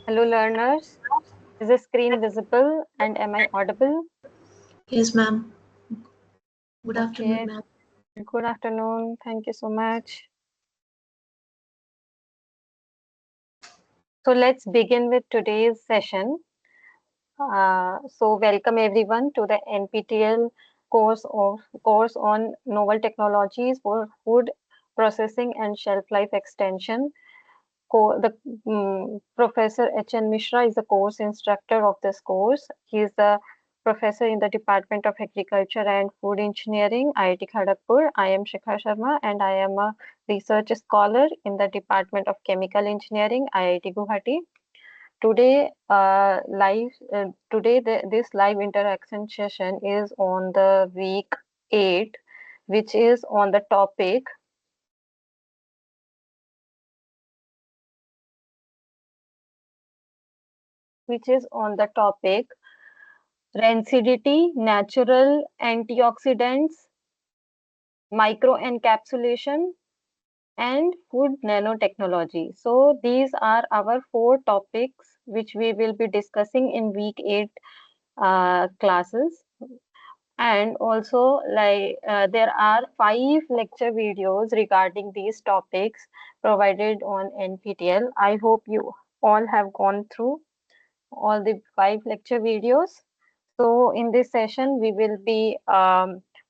Hello learners, is the screen visible and am I audible? Yes, ma'am. Good afternoon, Okay, ma'am. good afternoon. Thank you so much. So let's begin with today's session. Welcome everyone to the NPTEL course on novel technologies for food processing and shelf life extension. Professor H.N. Mishra is the course instructor of this course. He is the professor in the Department of Agriculture and Food Engineering, IIT Kharagpur. I am Shikha Sharma and I am a research scholar in the Department of Chemical Engineering, IIT Guwahati. This live interaction session is on the week 8, which is on the topic Rancidity, natural antioxidants, microencapsulation, and food nanotechnology. So these are our 4 topics which we will be discussing in week 8 classes. And also, there are 5 lecture videos regarding these topics provided on NPTEL. I hope you all have gone through all the 5 lecture videos. So in this session, we will be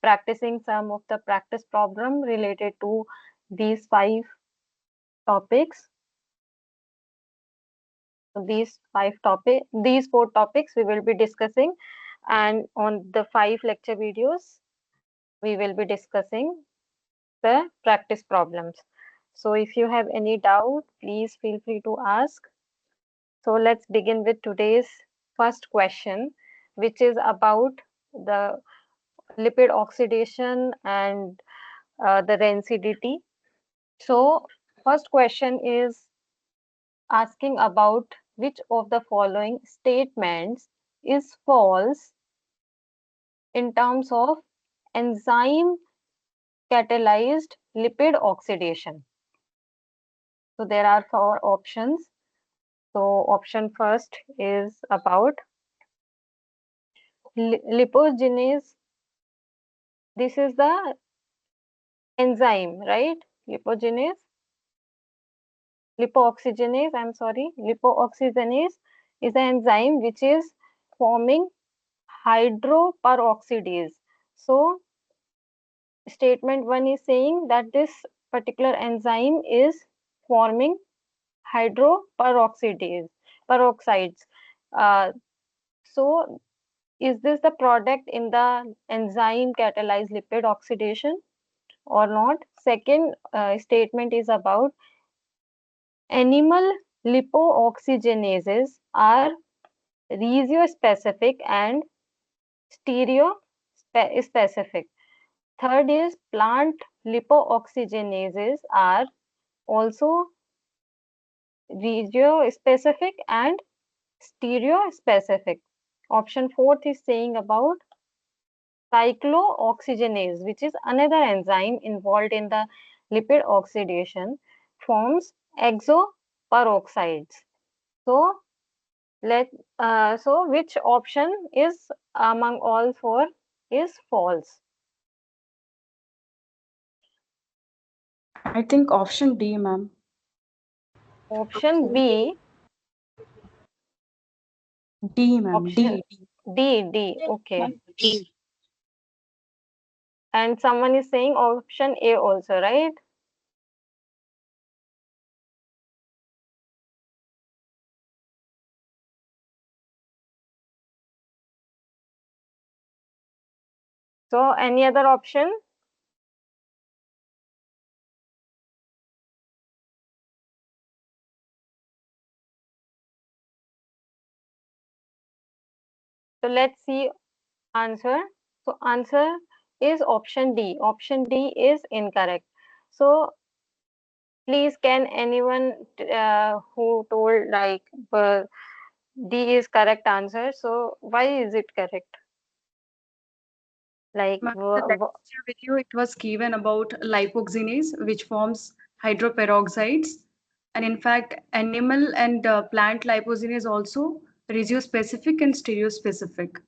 practicing some of the practice problem related to these 5 topics. So these 4 topics we will be discussing, and on the 5 lecture videos, we will be discussing the practice problems. So if you have any doubt, please feel free to ask. So let's begin with today's first question, which is about the lipid oxidation and the rancidity. So, first question is asking about which of the following statements is false in terms of enzyme catalyzed lipid oxidation. So, there are 4 options. So, option first is about lipogenase. This is the enzyme, right? Lipogenase Lipooxygenase, I'm sorry, lipooxygenase is an enzyme which is forming hydroperoxidase. So, statement 1 is saying that this particular enzyme is forming hydroperoxidase, peroxides. Uh, so, is this the product in the enzyme catalyzed lipid oxidation or not? Second statement is about animal lipooxygenases are regiospecific and stereospecific. Third is plant lipooxygenases are also regiospecific and stereospecific. Option fourth is saying about cyclooxygenase, which is another enzyme involved in the lipid oxidation, forms exoperoxides. So Let which option is among all 4 is false? I think option D, ma'am. Option B, D, ma'am. option D. D. Okay. D. And someone is saying option A also, right? So any other option? So let's see answer. So answer is option D. Option D is incorrect. So please can anyone who told like D is correct answer. So why is it correct? Like Ma'am, in the lecture video, it was given about lipoxygenase, which forms hydroperoxides. And in fact, animal and plant lipogenase also regiospecific and stereospecific.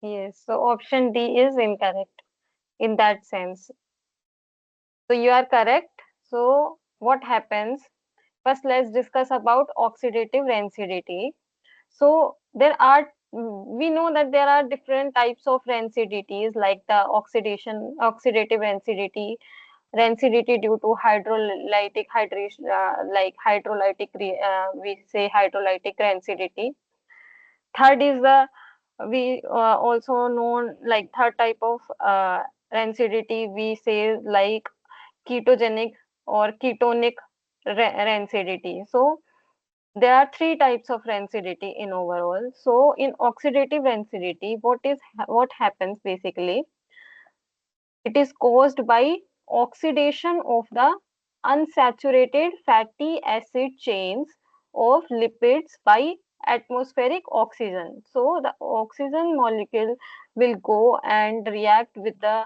Yes, so option D is incorrect in that sense. So you are correct. So what happens? First, let's discuss about oxidative rancidity. So we know that there are different types of rancidities like the oxidative rancidity due to hydrolytic hydration, we say hydrolytic rancidity. Third is the we also known like third type of rancidity we say like ketogenic or ketonic rancidity. So there are three types of rancidity in overall. So in oxidative rancidity, what happens basically? It is caused by oxidation of the unsaturated fatty acid chains of lipids by atmospheric oxygen. So the oxygen molecule will go and react with the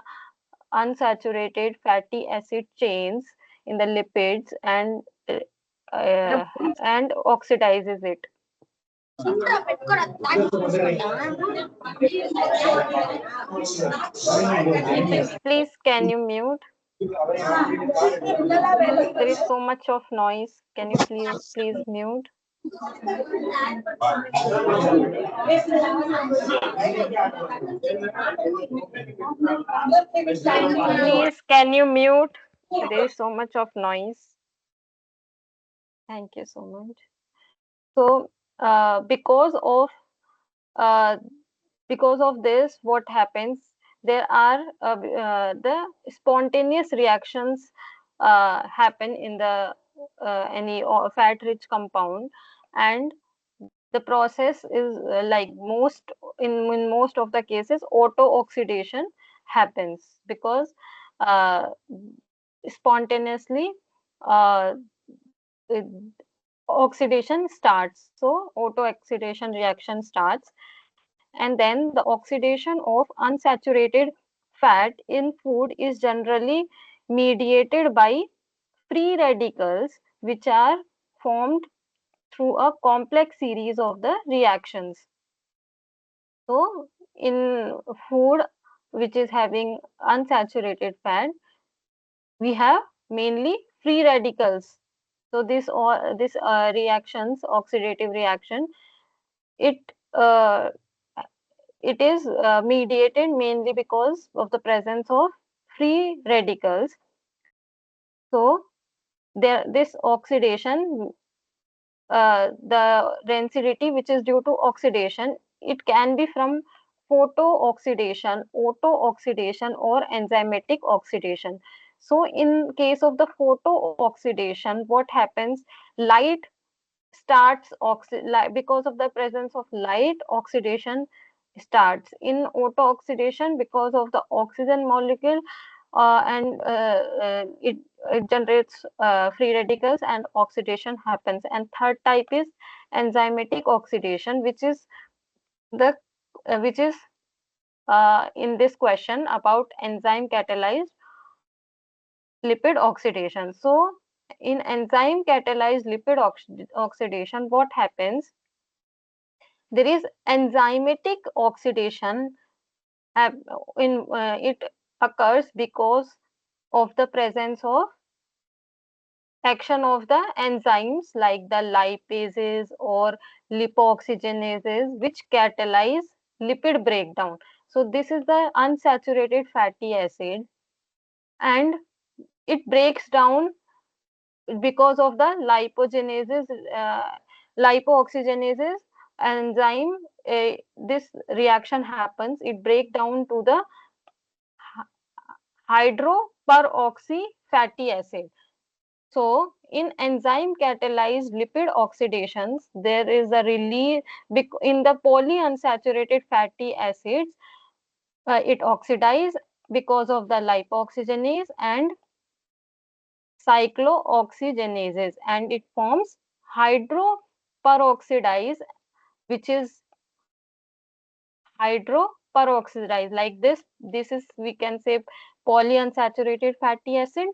unsaturated fatty acid chains in the lipids uh, and oxidizes it. Please, can you mute? There is so much of noise. Can you please mute? Please, can you mute? There is so much of noise. Thank you so much. So, uh, because of this, what happens? There are the spontaneous reactions happen in the any fat-rich compound, and the process is in most of the cases auto oxidation happens because uh, spontaneously uh, it- oxidation starts. So auto oxidation reaction starts, and then the oxidation of unsaturated fat in food is generally mediated by free radicals, which are formed through a complex series of the reactions. So in food which is having unsaturated fat, we have mainly free radicals. So this reactions, oxidative reaction, it uh, it is mediated mainly because of the presence of free radicals. So there this oxidation, the rancidity which is due to oxidation, it can be from photo-oxidation, auto-oxidation, or enzymatic oxidation. So in case of the photo-oxidation, what happens? Light because of the presence of light, oxidation starts. In auto-oxidation, because of the oxygen molecule, and it generates free radicals and oxidation happens. And third type is enzymatic oxidation, the which is in this question about enzyme catalyzed lipid oxidation. So in enzyme catalyzed lipid oxidation, what happens? There is enzymatic oxidation. It occurs because of the presence of action of the enzymes like the lipases or lipoxygenases, which catalyze lipid breakdown. So this is the unsaturated fatty acid, and it breaks down because of the lipooxygenases enzyme. This reaction happens. It break down to the hydroperoxy fatty acid. So, in enzyme catalyzed lipid oxidations, there is a release in the polyunsaturated fatty acids. It oxidizes because of the lipoxygenase and cyclooxygenases, and it forms hydroperoxidase, which is hydroperoxidase like this. This is, we can say, polyunsaturated fatty acid.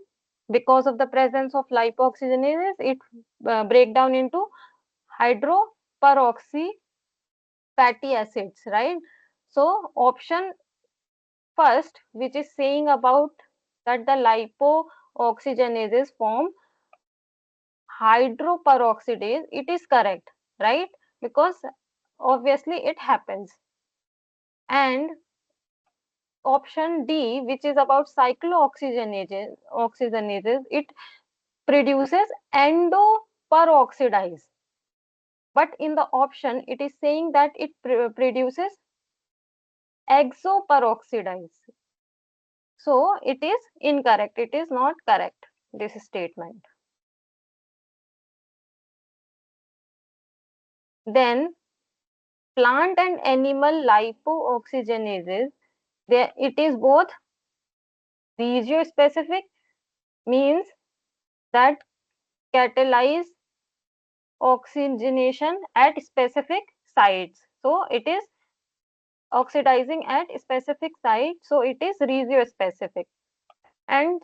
Because of the presence of lipoxygenases, it break down into hydroperoxy fatty acids, right? So option first, which is saying about that the lipoxygenases form hydroperoxidase, it is correct, right? Because obviously it happens. And option D, which is about oxygenases, it produces endoperoxidase. But in the option, it is saying that it produces exoperoxidase. So it is incorrect. It is not correct, this statement. Then plant and animal lipooxygenases, it is both regiospecific, means that catalyze oxygenation at specific sites. So it is oxidizing at specific sites. So it is regiospecific. And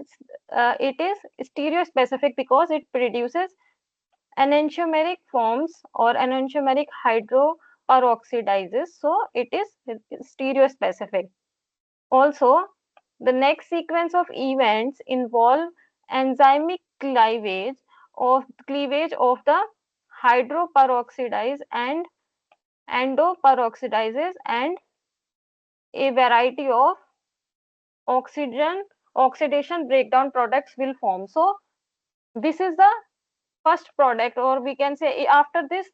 it is stereospecific because it produces enantiomeric forms or enantiomeric hydroperoxidases. So it is stereospecific. Also, the next sequence of events involve enzymic cleavage of the hydroperoxidase and endoperoxidases, and a variety of oxidation breakdown products will form. So this is the first product, or we can say after this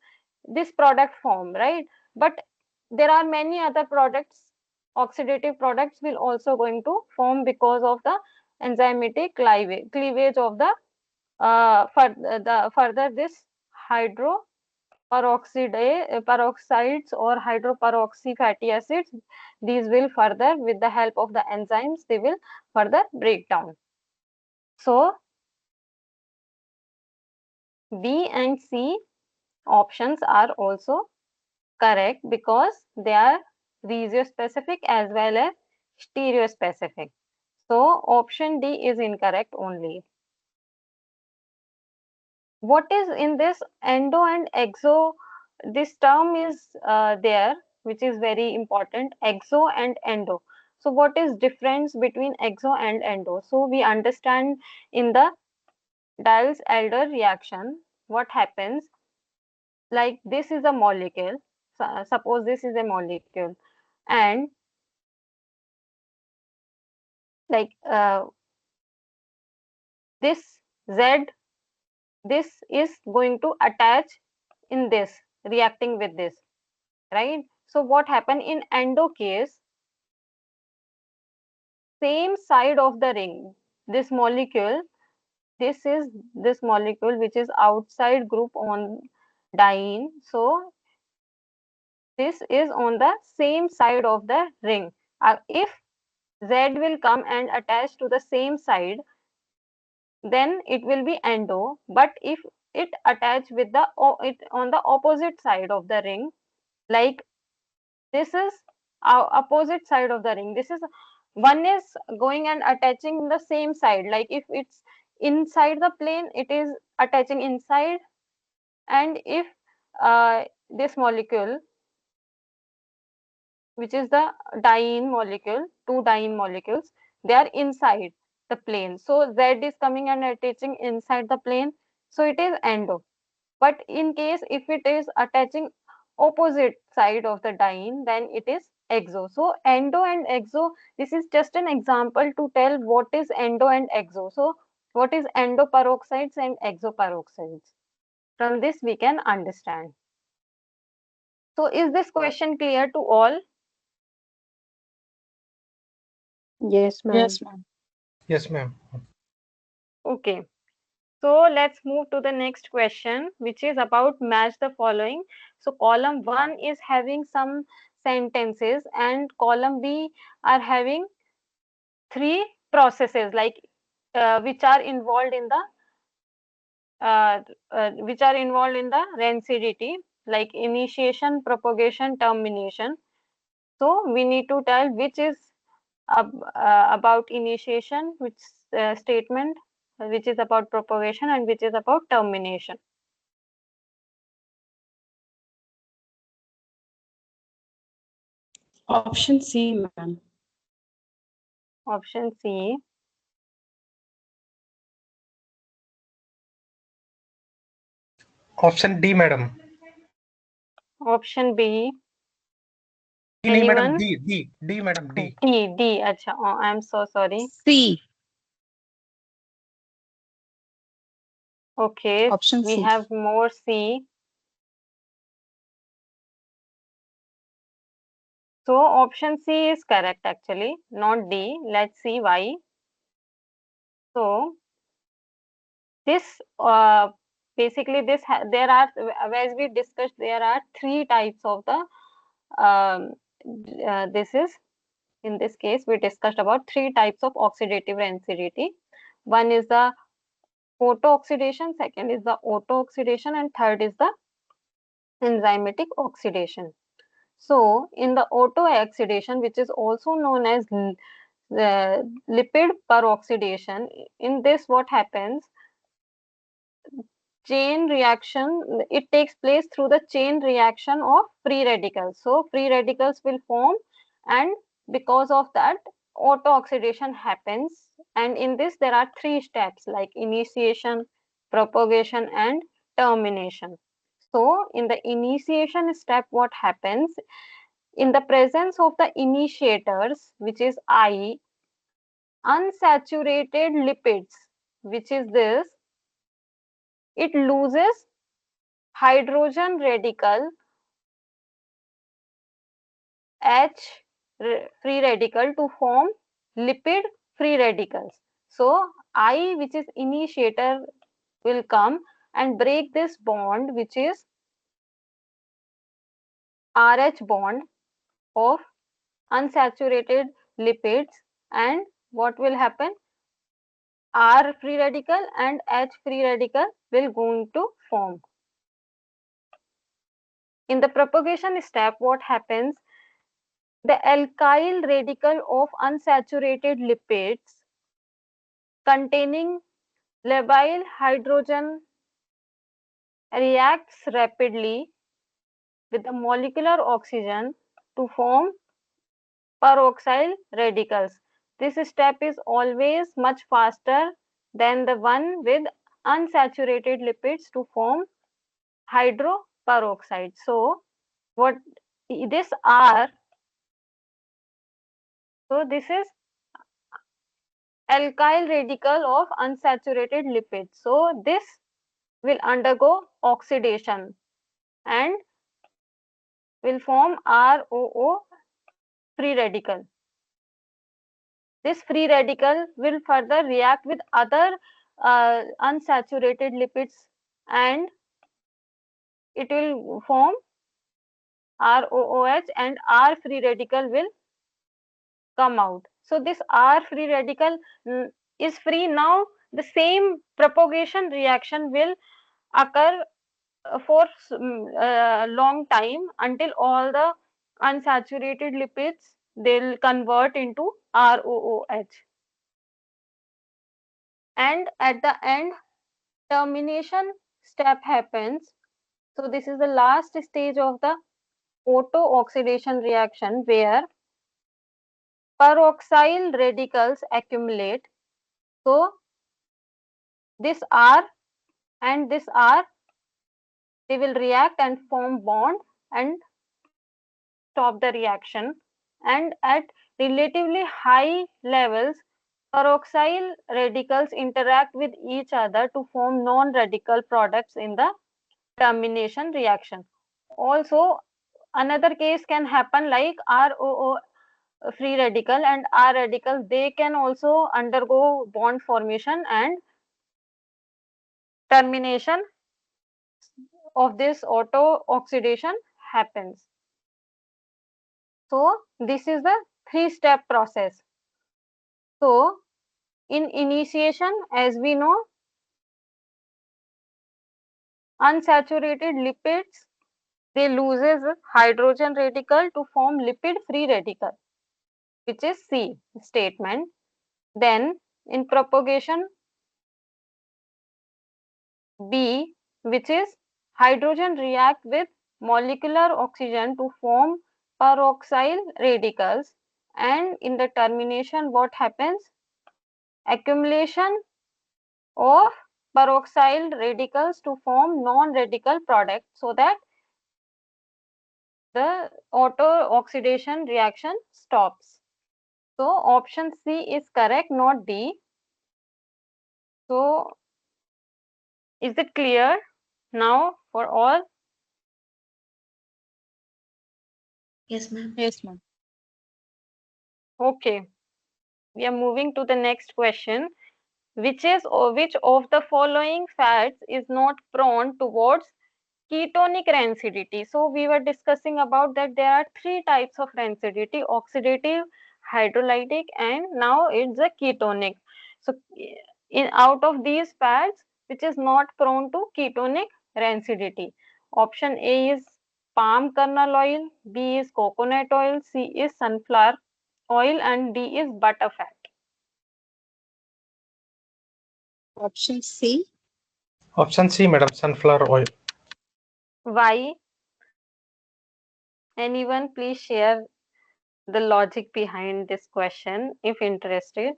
product form, right? But there are many other products, oxidative products will also going to form because of the enzymatic cleavage of the further this peroxides or hydroperoxy fatty acids. These will further, with the help of the enzymes, they will further break down. So B and C options are also correct because they are regiospecific as well as stereospecific. So option D is incorrect only. What is in this endo and exo? This term is there, which is very important, exo and endo. So what is difference between exo and endo? So we understand in the Diels-Alder reaction, what happens, like this is a molecule. Suppose this is a molecule, and like this Z, this is going to attach in this, reacting with this, right? So what happen in endo case, same side of the ring, this molecule, this is this molecule which is outside group on diene. So this is on the same side of the ring. If Z will come and attach to the same side, then it will be endo. But if it attach with the it on the opposite side of the ring, like this is our opposite side of the ring, this is one is going and attaching in the same side, like if it's inside the plane, it is attaching inside. And if this molecule, which is the diene molecule, two diene molecules, they are inside the plane, so Z is coming and attaching inside the plane, so it is endo. But in case if it is attaching opposite side of the diene, then it is exo. So endo and exo, this is just an example to tell what is endo and exo. So what is endoperoxides and exoperoxides? From this we can understand. So is this question clear to all? Yes, ma'am. Yes, ma'am. Yes, ma'am. Okay. So let's move to the next question, which is about match the following. So column 1 is having some sentences and column B are having three processes, like which are involved in the rancidity, like initiation, propagation, termination. So we need to tell which is about initiation, which statement, which is about propagation and which is about termination? Option C, ma'am. Option C. Option D, madam. Option B. D, nahi, madam. Anyone? D, madam. D. D. Acha. Oh, I'm so sorry. C. Okay, Option we C. have more C. So option C is correct actually, not D. Let's see why. So this basically there are, as we discussed, there are three types of the um, this is in this case we discussed about three types of oxidative rancidity. One is the photo-oxidation, second is the auto-oxidation, and third is the enzymatic oxidation. So in the auto-oxidation, which is also known as lipid peroxidation, in this what happens, chain reaction, it takes place through the chain reaction of free radicals. So free radicals will form, and because of that auto oxidation happens. And in this there are three steps like initiation, propagation, and termination. So in the initiation step what happens, in the presence of the initiators, which is I, unsaturated lipids, which is this, it loses hydrogen radical H free radical to form lipid free radicals. So I, which is initiator, will come and break this bond, which is RH bond of unsaturated lipids, and what will happen? R free radical and H free radical will going to form. In the propagation step, what happens? The alkyl radical of unsaturated lipids containing labile hydrogen reacts rapidly with the molecular oxygen to form peroxyl radicals. This step is always much faster than the one with unsaturated lipids to form hydroperoxide. So, what this R, so this is alkyl radical of unsaturated lipids. So, this will undergo oxidation and will form ROO free radical. This free radical will further react with other unsaturated lipids and it will form ROOH, and R free radical will come out. So this R free radical is free. Now the same propagation reaction will occur for long time until all the unsaturated lipids they'll convert into ROOH, and at the end termination step happens. So this is the last stage of the auto oxidation reaction where peroxyl radicals accumulate. So this R and this R, they will react and form bond and stop the reaction, and at relatively high levels peroxyl radicals interact with each other to form non-radical products in the termination reaction. Also another case can happen like ROO free radical and R radical, they can also undergo bond formation and termination of this auto oxidation happens. So this is the three-step process. So in initiation, as we know, unsaturated lipids, they loses hydrogen radical to form lipid free radical, which is C statement. Then in propagation, B, which is hydrogen react with molecular oxygen to form peroxyl radicals, and in the termination what happens? Accumulation of peroxyl radicals to form non-radical product, so that the auto oxidation reaction stops. So option C is correct, not D. So is it clear now for all? Yes, ma'am. Yes, ma'am. Okay, we are moving to the next question. Which of the following fats is not prone towards ketonic rancidity? So we were discussing about that there are three types of rancidity: oxidative, hydrolytic, and now it's a ketonic. So in out of these fats, which is not prone to ketonic rancidity? Option A is palm kernel oil, B is coconut oil, C is sunflower oil, and D is butter fat. Option C. Option C, madam, sunflower oil. Why? Anyone please share the logic behind this question if interested.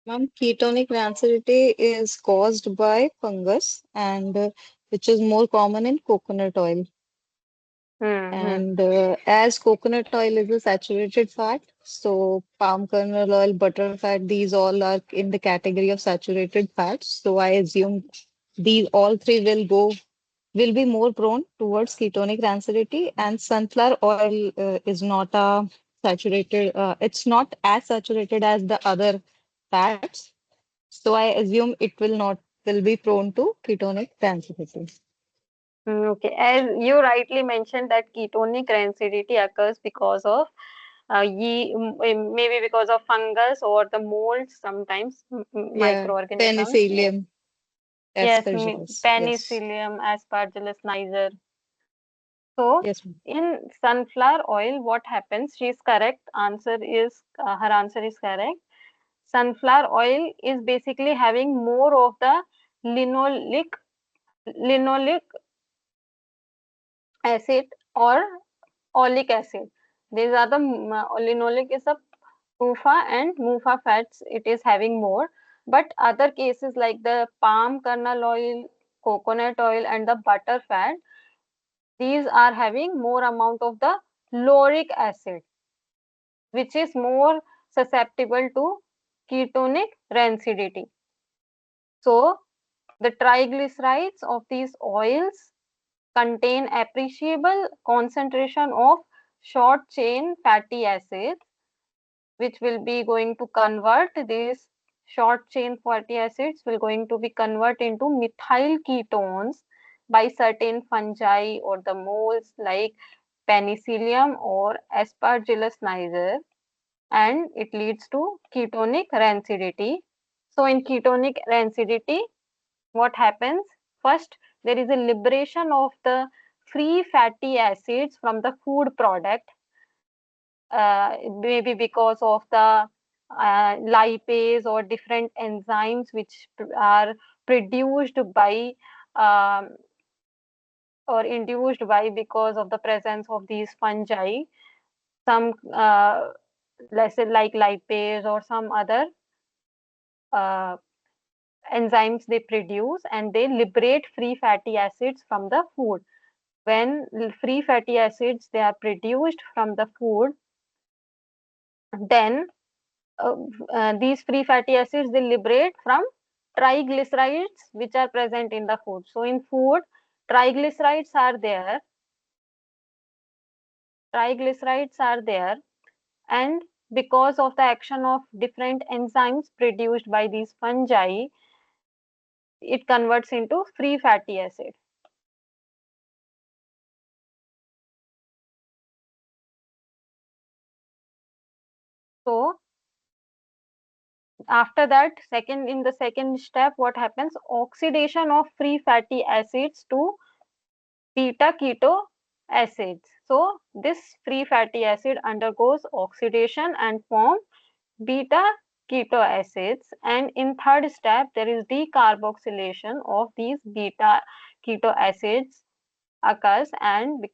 Ma'am, ketonic rancidity is caused by fungus and which is more common in coconut oil. Hmm. And as coconut oil is a saturated fat, so palm kernel oil, butter fat, these all are in the category of saturated fats. So I assume these all three will be more prone towards ketonic rancidity, and sunflower oil is not a saturated, it's not as saturated as the other fats. So I assume will be prone to ketonic rancidity. Okay, as you rightly mentioned that ketonic rancidity occurs because of maybe because of fungus or the molds sometimes, Yeah, microorganisms. Yes, penicillium, yes, aspergillus. Yes, penicillium, aspergillus niger. So yes, ma'am. in sunflower oil, what happens? She is correct. Her answer is correct. Sunflower oil is basically having more of the linoleic acid or oleic acid. These are the linoleic is a PUFA and MUFA fats. It is having more, but other cases like the palm kernel oil, coconut oil, and the butter fat, these are having more amount of the lauric acid, which is more susceptible to ketonic rancidity. So the triglycerides of these oils contain appreciable concentration of short chain fatty acids, which will be going to convert these short chain fatty acids will going to be convert into methyl ketones by certain fungi or the molds like penicillium or aspergillus niger, and it leads to ketonic rancidity. So in ketonic rancidity, what happens? First, there is a liberation of the free fatty acids from the food product, maybe because of the lipase or different enzymes which are produced by um, or induced by because of the presence of these fungi. Some, let's say, like lipase or some other uh, enzymes they produce, and they liberate free fatty acids from the food. When free fatty acids they are produced from the food, then uh, these free fatty acids they liberate from triglycerides which are present in the food. So in food, triglycerides are there, triglycerides are there, and because of the action of different enzymes produced by these fungi, it converts into free fatty acid. So after that, in the second step, what happens? Oxidation of free fatty acids to beta keto acids. So this free fatty acid undergoes oxidation and form beta keto acids, and in third step there is decarboxylation of these beta keto acids occurs, and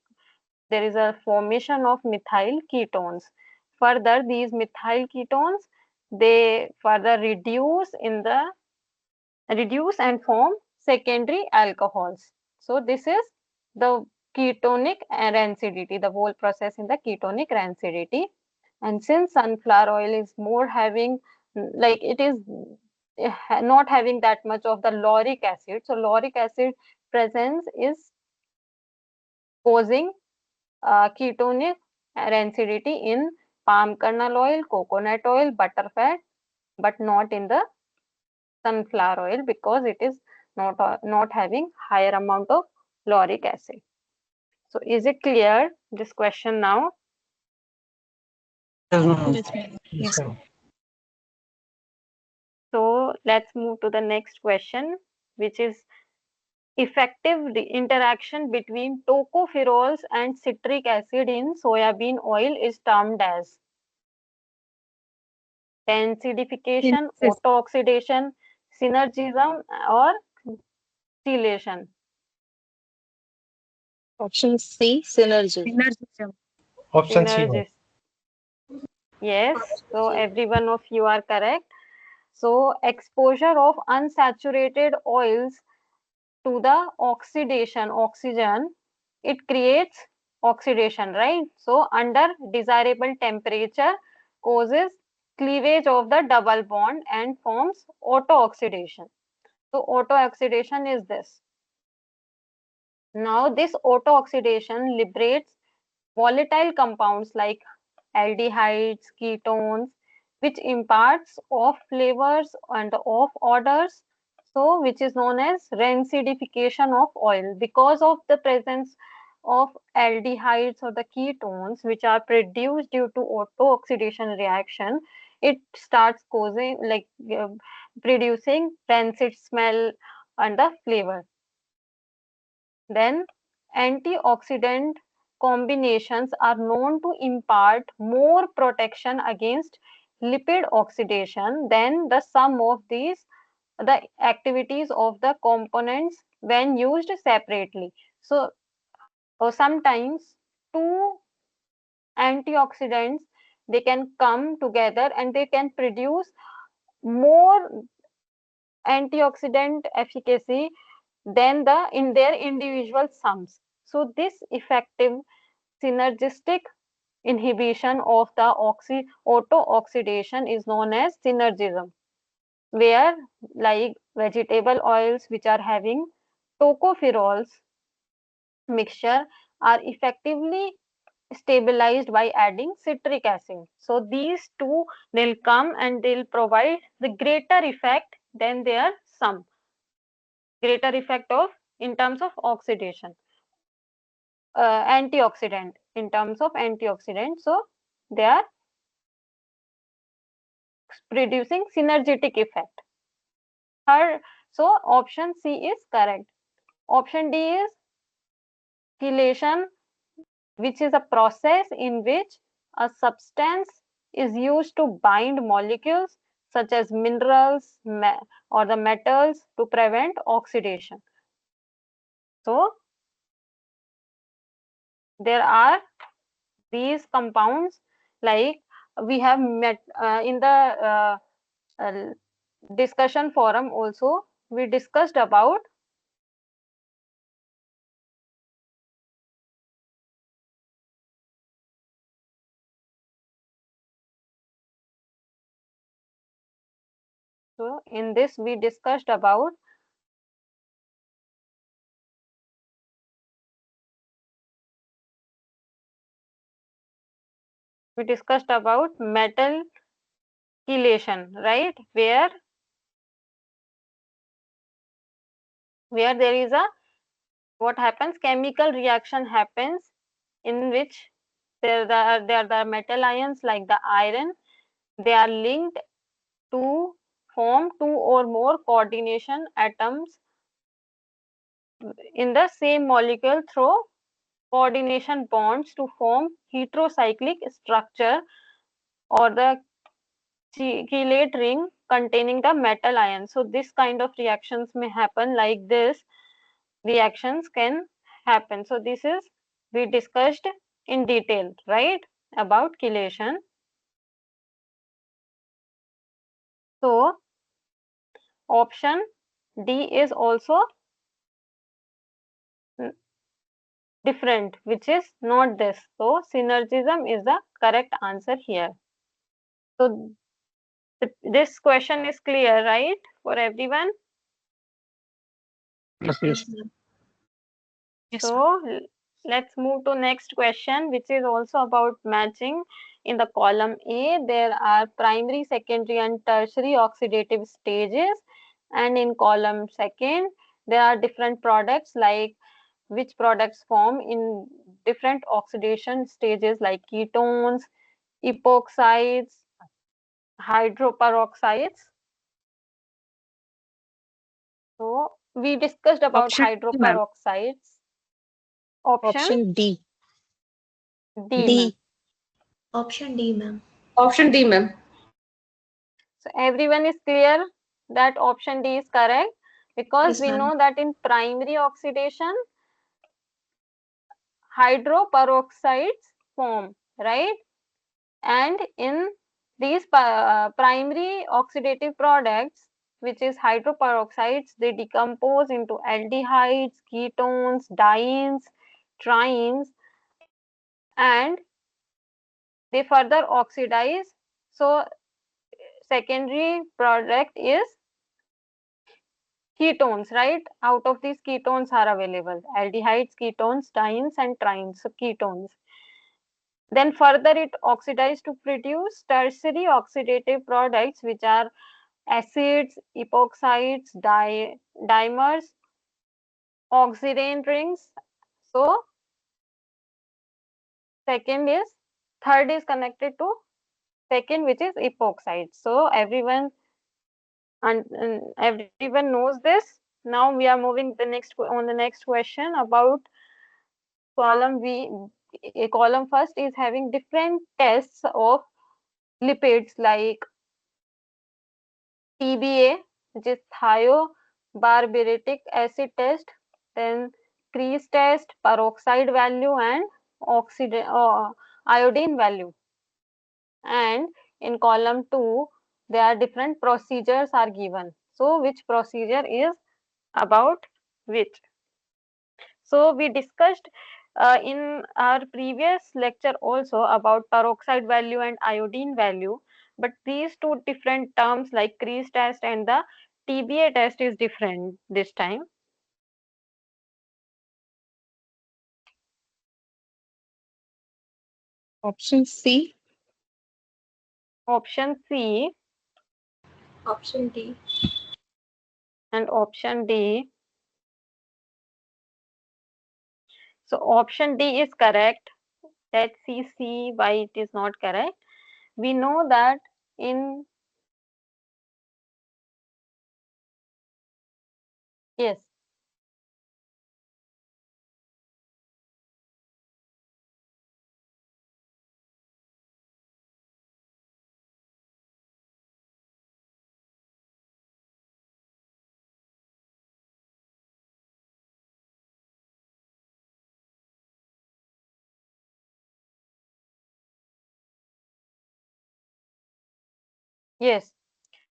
there is a formation of methyl ketones. Further, these methyl ketones, they further reduce and form secondary alcohols. So this is the ketonic rancidity, the whole process in the ketonic rancidity. And since sunflower oil is more having, like it is not having that much of the lauric acid, so lauric acid presence is causing ketonic rancidity in palm kernel oil, coconut oil, butterfat, but not in the sunflower oil because it is not having higher amount of lauric acid. So is it clear this question now? Yes, ma'am. Yes, ma'am. Yes, ma'am. So let's move to the next question, which is effective interaction between tocopherols and citric acid in soybean oil is termed as tensidification, Synthesis. autooxidation, synergism, or chelation. Option C, synergism. Synergism. Option C, ma'am. Synergis. Yes, so every one of you are correct. So exposure of unsaturated oils to the oxygen, it creates oxidation, right? So under desirable temperature causes cleavage of the double bond and forms auto-oxidation. So auto-oxidation is this. Now this auto-oxidation liberates volatile compounds like aldehydes, ketones, which imparts of flavors and of odors. So, which is known as rancidification of oil. Because of the presence of aldehydes or the ketones, which are produced due to auto-oxidation reaction, it starts causing producing rancid smell and the flavor. Then antioxidant combinations are known to impart more protection against lipid oxidation than the sum of the activities of the components when used separately. So sometimes two antioxidants, they can come together and they can produce more antioxidant efficacy than in their individual sums. So this effective synergistic inhibition of the auto-oxidation is known as synergism, where like vegetable oils which are having tocopherols mixture are effectively stabilized by adding citric acid. So these two, they'll come and they'll provide the greater effect than their sum, greater effect of in terms of oxidation, antioxidant, in terms of antioxidant. So they are producing synergetic effect. Third, so option C is correct. Option D is chelation, which is a process in which a substance is used to bind molecules such as minerals or the metals to prevent oxidation. So there are these compounds, like we have met in the uh, discussion forum also, we discussed about so in this we discussed about metal chelation, right, where there is a, what happens, chemical reaction happens in which there are the metal ions like the iron, they are linked to form two or more coordination atoms in the same molecule through coordination bonds to form heterocyclic structure or the chelate ring containing the metal ion. So this kind of reactions may happen, like this reactions can happen. So this is we discussed in detail, right, about chelation. So option D is also different, which is not this. So synergism is the correct answer here. So this question is clear, right, for everyone? Yes, Yes, yes. ma'am. Yes, ma'am. So let's move to next question, which is also about matching. In the column A, there are primary, secondary, and tertiary oxidative stages, and in column second, there are different products, like which products form in different oxidation stages, like ketones, epoxides, hydroperoxides. So we discussed about Option D, ma'am. hydroperoxides. Option Option D. D, ma'am. D. Option D, ma'am. Option D, ma'am. So everyone is clear that option D is correct, because Yes, we ma'am. know that in primary oxidation, hydroperoxides form, right? And in these primary oxidative products, which is hydroperoxides, they decompose into aldehydes, ketones, dienes, trienes, and they further oxidize. So secondary product is ketones, right? Out of these, ketones are available: aldehydes, ketones, dienes, and trienes. So ketones. Then further it oxidizes to produce tertiary oxidative products, which are acids, epoxides, dimers, oxidant rings. So second is third is connected to second, which is epoxide. So everyone knows this. Now we are moving the next question about column V. A column first is having different tests of lipids, like TBA, which is thiobarbituric acid test, then crease test, peroxide value, and iodine value. And in column 2, there are different procedures are given. So which procedure is about which? So we discussed in our previous lecture also about peroxide value and iodine value, but these two different terms, like crease test and the TBA test, is different this time. Option C. Option C Option D. and option D. So option D is correct. Let's see why it is not correct. We know that in, yes, yes.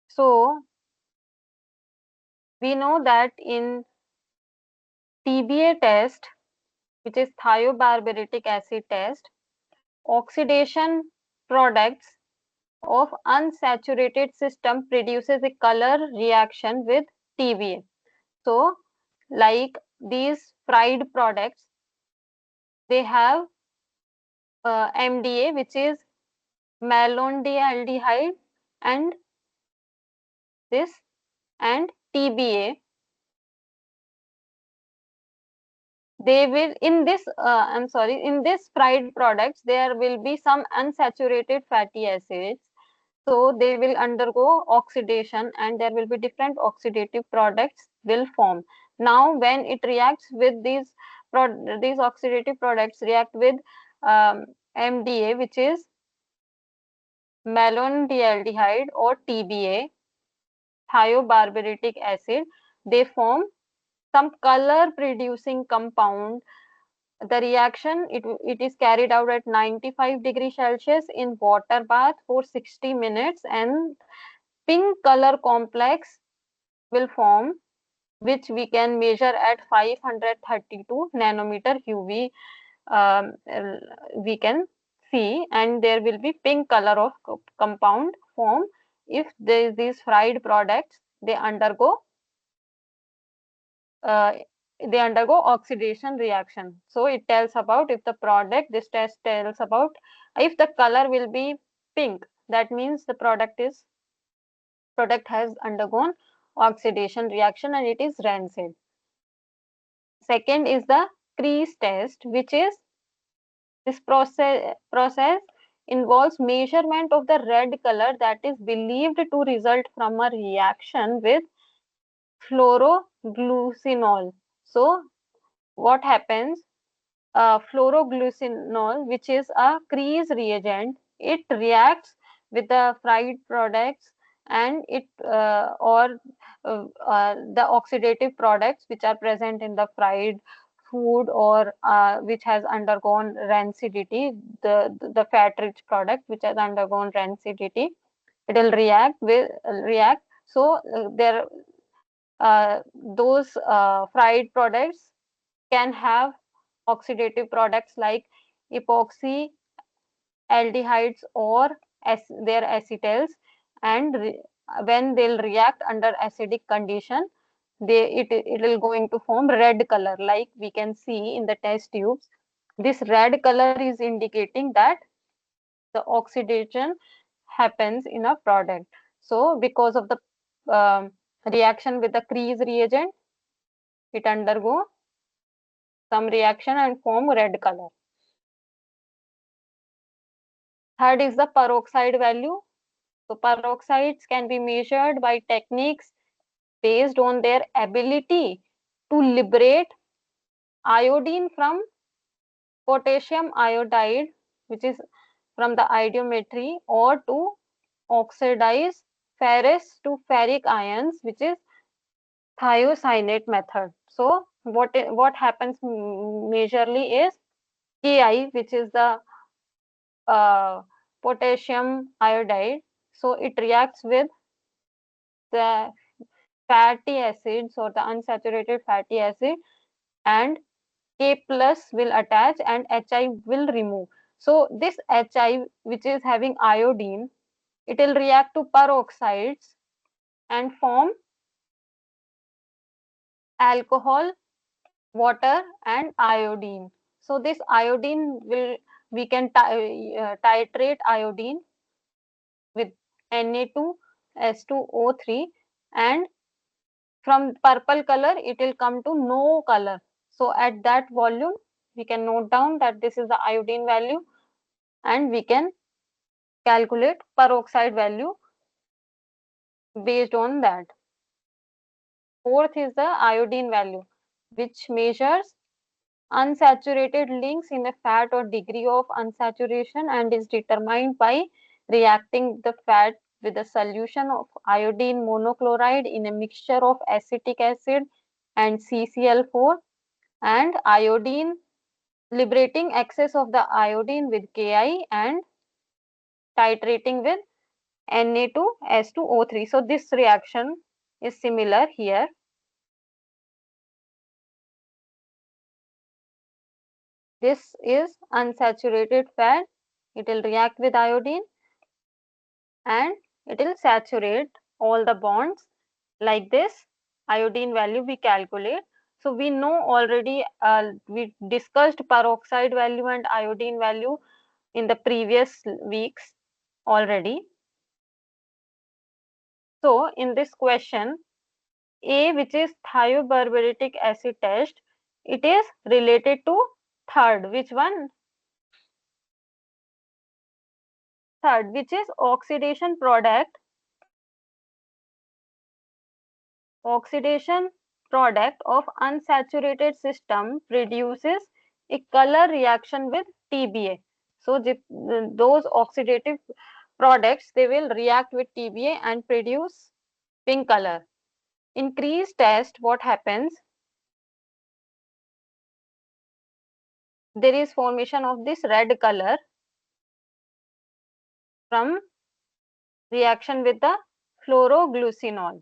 So we know that in TBA test, which is thiobarbituric acid test, oxidation products of unsaturated system produces a color reaction with TBA. So like these fried products, they have MDA, which is malondialdehyde, and this, and TBA. They will, in this I'm sorry, in this fried products, there will be some unsaturated fatty acids, so they will undergo oxidation, and there will be different oxidative products will form. Now when it reacts with these oxidative products react with MDA, which is malondialdehyde or TBA, thiobarbituric acid, they form some color producing compound. The reaction, it is carried out at 95 degrees Celsius in water bath for 60 minutes, and pink color complex will form, which we can measure at 532 nanometer UV. We can see, and there will be pink color of compound form if these fried products uh, they undergo oxidation reaction. So it tells about if the product, this test tells about if the color will be pink, that means the product has undergone oxidation reaction and it is rancid. Second is the crease test, which is this process involves measurement of the red color that is believed to result from a reaction with fluoroglucinol. So what happens? Fluoroglucinol, which is a crease reagent, it reacts with the fried products and it the oxidative products which are present in the fried food or which has undergone rancidity, the fat rich product which has undergone rancidity, it will react. So there those fried products can have oxidative products like epoxy aldehydes or their acetals, and when they'll react under acidic condition, it will going to form red color like we can see in the test tubes. This red color is indicating that the oxidation happens in a product. So because of the reaction with the crease reagent, it undergo some reaction and form red color. Third is the peroxide value. So peroxides can be measured by techniques based on their ability to liberate iodine from potassium iodide, which is from the iodometry, or to oxidize ferrous to ferric ions, which is thiocyanate method. So what happens majorly is Ki, which is the potassium iodide. So it reacts with the fatty acids or the unsaturated fatty acid, and K plus will attach and Hi will remove. So this Hi, which is having iodine, it will react to peroxides and form alcohol, water and iodine. So this iodine will, we can titrate iodine with Na2S2O3, and from purple color it will come to no color. So at that volume we can note down that this is the iodine value and we can calculate peroxide value based on that. Fourth is the iodine value, which measures unsaturated links in a fat or degree of unsaturation and is determined by reacting the fat with a solution of iodine monochloride in a mixture of acetic acid and CCl4, and iodine liberating excess of the iodine with Ki and titrating with Na2S2O3. So this reaction is similar here. This is unsaturated fat. It will react with iodine and it will saturate all the bonds like this. Iodine value we calculate. So we know already, we discussed peroxide value and iodine value in the previous weeks already. So in this question, A, which is thiobarbituric acid test, it is related to third. Which one? Third, which is oxidation product. Oxidation product of unsaturated system produces a color reaction with TBA. So those oxidative products, they will react with TBA and produce pink color. Increase test, what happens? There is formation of this red color from reaction with the fluoroglucinol,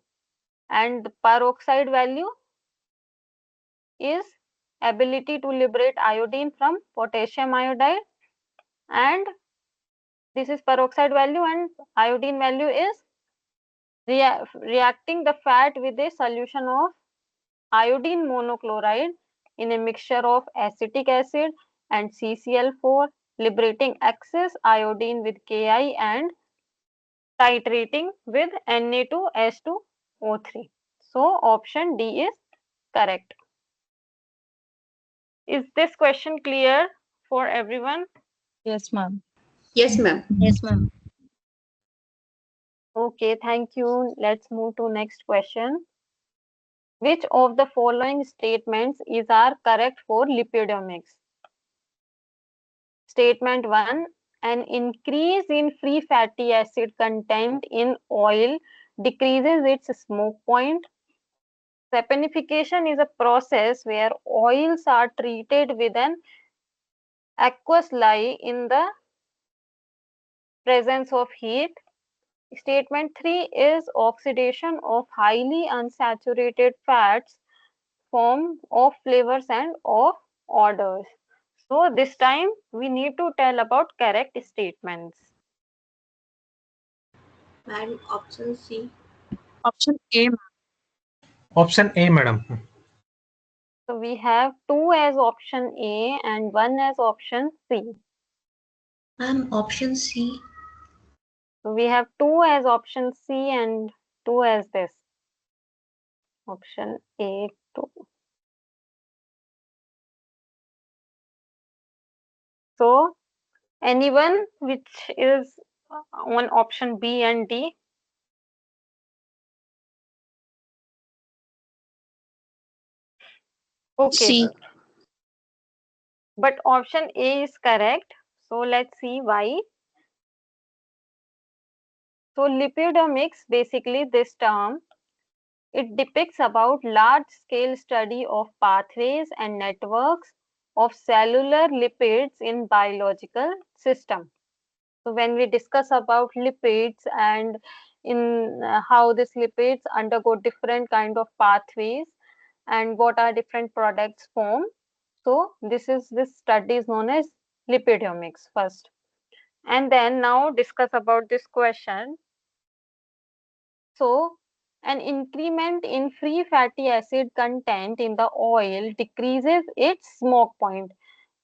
and the peroxide value is ability to liberate iodine from potassium iodide, and this is peroxide value, and iodine value is reacting the fat with a solution of iodine monochloride in a mixture of acetic acid and CCl4, liberating excess iodine with Ki and titrating with Na2S2O3. So option D is correct. Is this question clear for everyone? Yes, ma'am. Yes, ma'am. Yes, ma'am. Okay, thank you. Let's move to next question. Which of the following statements are correct for lipidomics? Statement 1. An increase in free fatty acid content in oil decreases its smoke point. Saponification is a process where oils are treated with an aqueous lye in the presence of heat. Statement 3 is oxidation of highly unsaturated fats form of flavors and of odors. So this time we need to tell about correct statements. Madam, option C. Option A, ma'am. Option A, madam. So we have 2 as option A and 1 as option C. Ma'am, option C. So we have 2 as option C and 2 as this. Option A, 2. So anyone which is on option B and D? Okay, C. but option A is correct. So let's see why. So lipidomics, basically this term, it depicts about large scale study of pathways and networks of cellular lipids in biological system. So when we discuss about lipids and in how these lipids undergo different kind of pathways and what are different products form. So this study is known as lipidomics first. And then now discuss about this question. So an increment in free fatty acid content in the oil decreases its smoke point.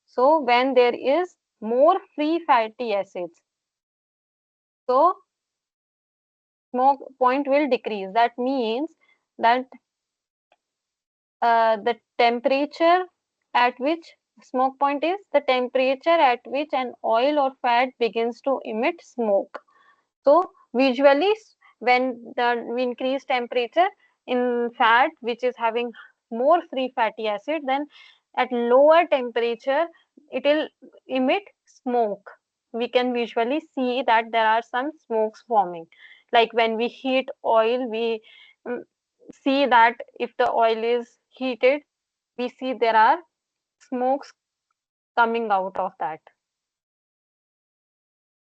So when there is more free fatty acids, so smoke point will decrease. That means that the temperature at which smoke point is the temperature at which an oil or fat begins to emit smoke. So visually, when we increase temperature in fat which is having more free fatty acid, then at lower temperature it will emit smoke. We can visually see that there are some smokes forming. Like when we heat oil, we see that if the oil is heated, we see there are smokes coming out of that.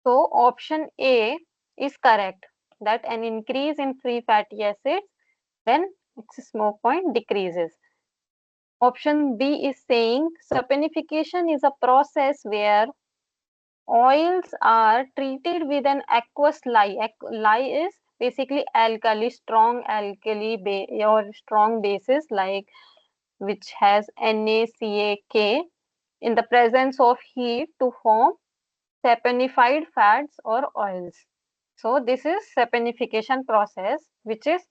So option A is correct, that an increase in free fatty acids, then its smoke point decreases. Option B is saying saponification is a process where oils are treated with an aqueous lye. Lye is basically alkali, strong alkali or strong bases like which has NaCl in the presence of heat to form saponified fats or oils. So this is saponification process which is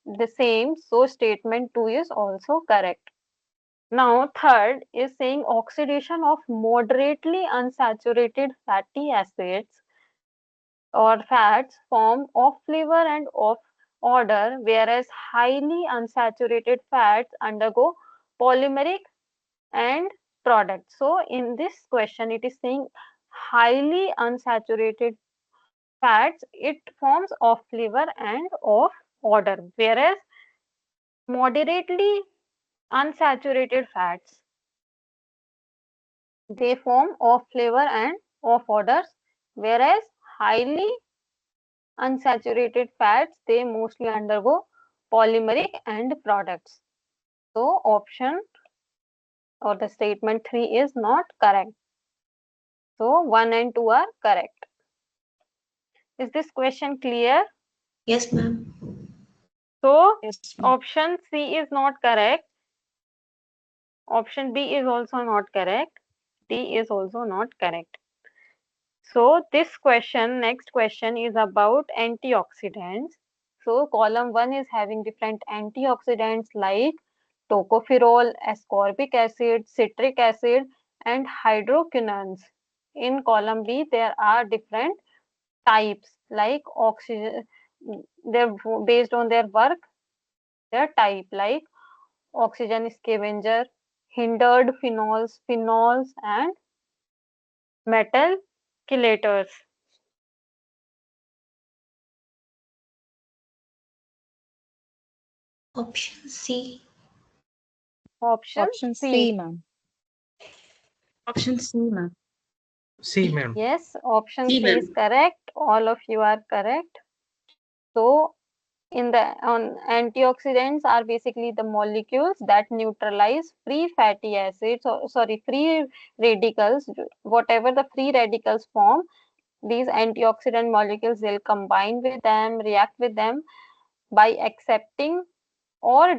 the same. So statement 2 is also correct. Now third is saying oxidation of moderately unsaturated fatty acids or fats form of flavor and of odor, whereas highly unsaturated fats undergo polymeric and product. So in this question it is saying highly unsaturated fats, it forms off flavor and off odor, whereas moderately unsaturated fats, they form off flavor and off odors, whereas highly unsaturated fats, they mostly undergo polymeric end products. So option or the statement 3 is not correct. So 1 and 2 are correct. Is this question clear? Yes, ma'am. So Yes, ma'am. option C is not correct. Option B is also not correct. D is also not correct. So this question, next question is about antioxidants. So column 1 is having different antioxidants like tocopherol, ascorbic acid, citric acid and hydroquinones. In column B there are different types like oxygen, they're based on their work, their type like oxygen scavenger, hindered phenols and metal chelators. Option C. Option Option C. C, ma'am. Option C, ma'am. C, madam. Yes, option C, C is ma'am. correct. All of you are correct. So, in the on antioxidants are basically the molecules that neutralize free fatty acids, or sorry, free radicals. Whatever the free radicals form, these antioxidant molecules will combine with them, react with them by accepting or